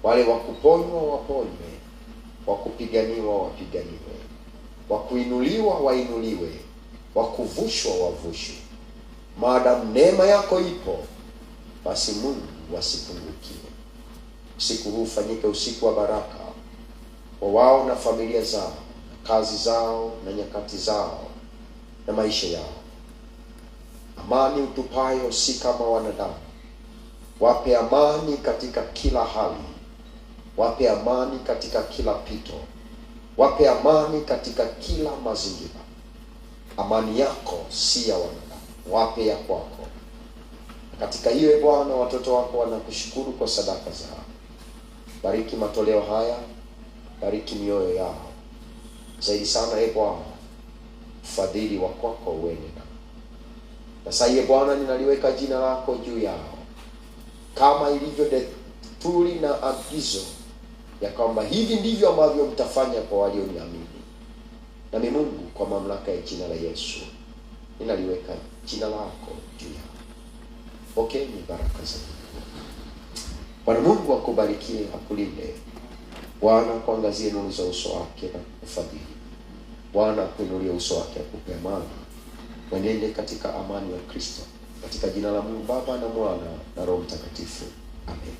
Wale wakuponywa waponywe, wakupiganiwa wapiganiwe, wakuinuliwa wainuliwe, wakuvushwa wavushwe. Maadamu neema yako ipo, basi Mungu wasipungukie. Usiku huu ufanyike usiku wa baraka kwa wao na familia zao, kazi zao na nyakati zao na maisha yao. Amani utupayo si kama wanadamu. Wape amani katika kila hali. Wape amani katika kila pito. Wape amani katika kila mazingira. Amani yako si ya wanadamu, wape ya kwako. Katika hiyo Bwana, watoto wako wanakushukuru kwa sadaka zao. Bariki matoleo haya, bariki mioyo yao. Zaidi sana Bwana, ufadhili wa kwako uende nao. Na sasa Bwana, ninaliweka jina lako juu yao, kama ilivyo desturi na agizo ya kwamba hivi ndivyo ambavyo mtafanya kwa walioniamini. Na Mungu, kwa mamlaka ya jina la Yesu, ninaliweka jina lako juu yao. Pokeeni baraka za Mungu. Bwana Mungu akubarikie, akulinde. Bwana kuangazie nuru za uso wake na kufadhili. Bwana kuinulie uso wake akupe amani. Mwenende katika amani ya Kristo. Katika jina la Mungu Baba na Mwana na Roho Mtakatifu. Amen.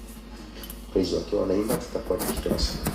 Praise wakiwa wanaimba, tutakuwa tukitoa sana.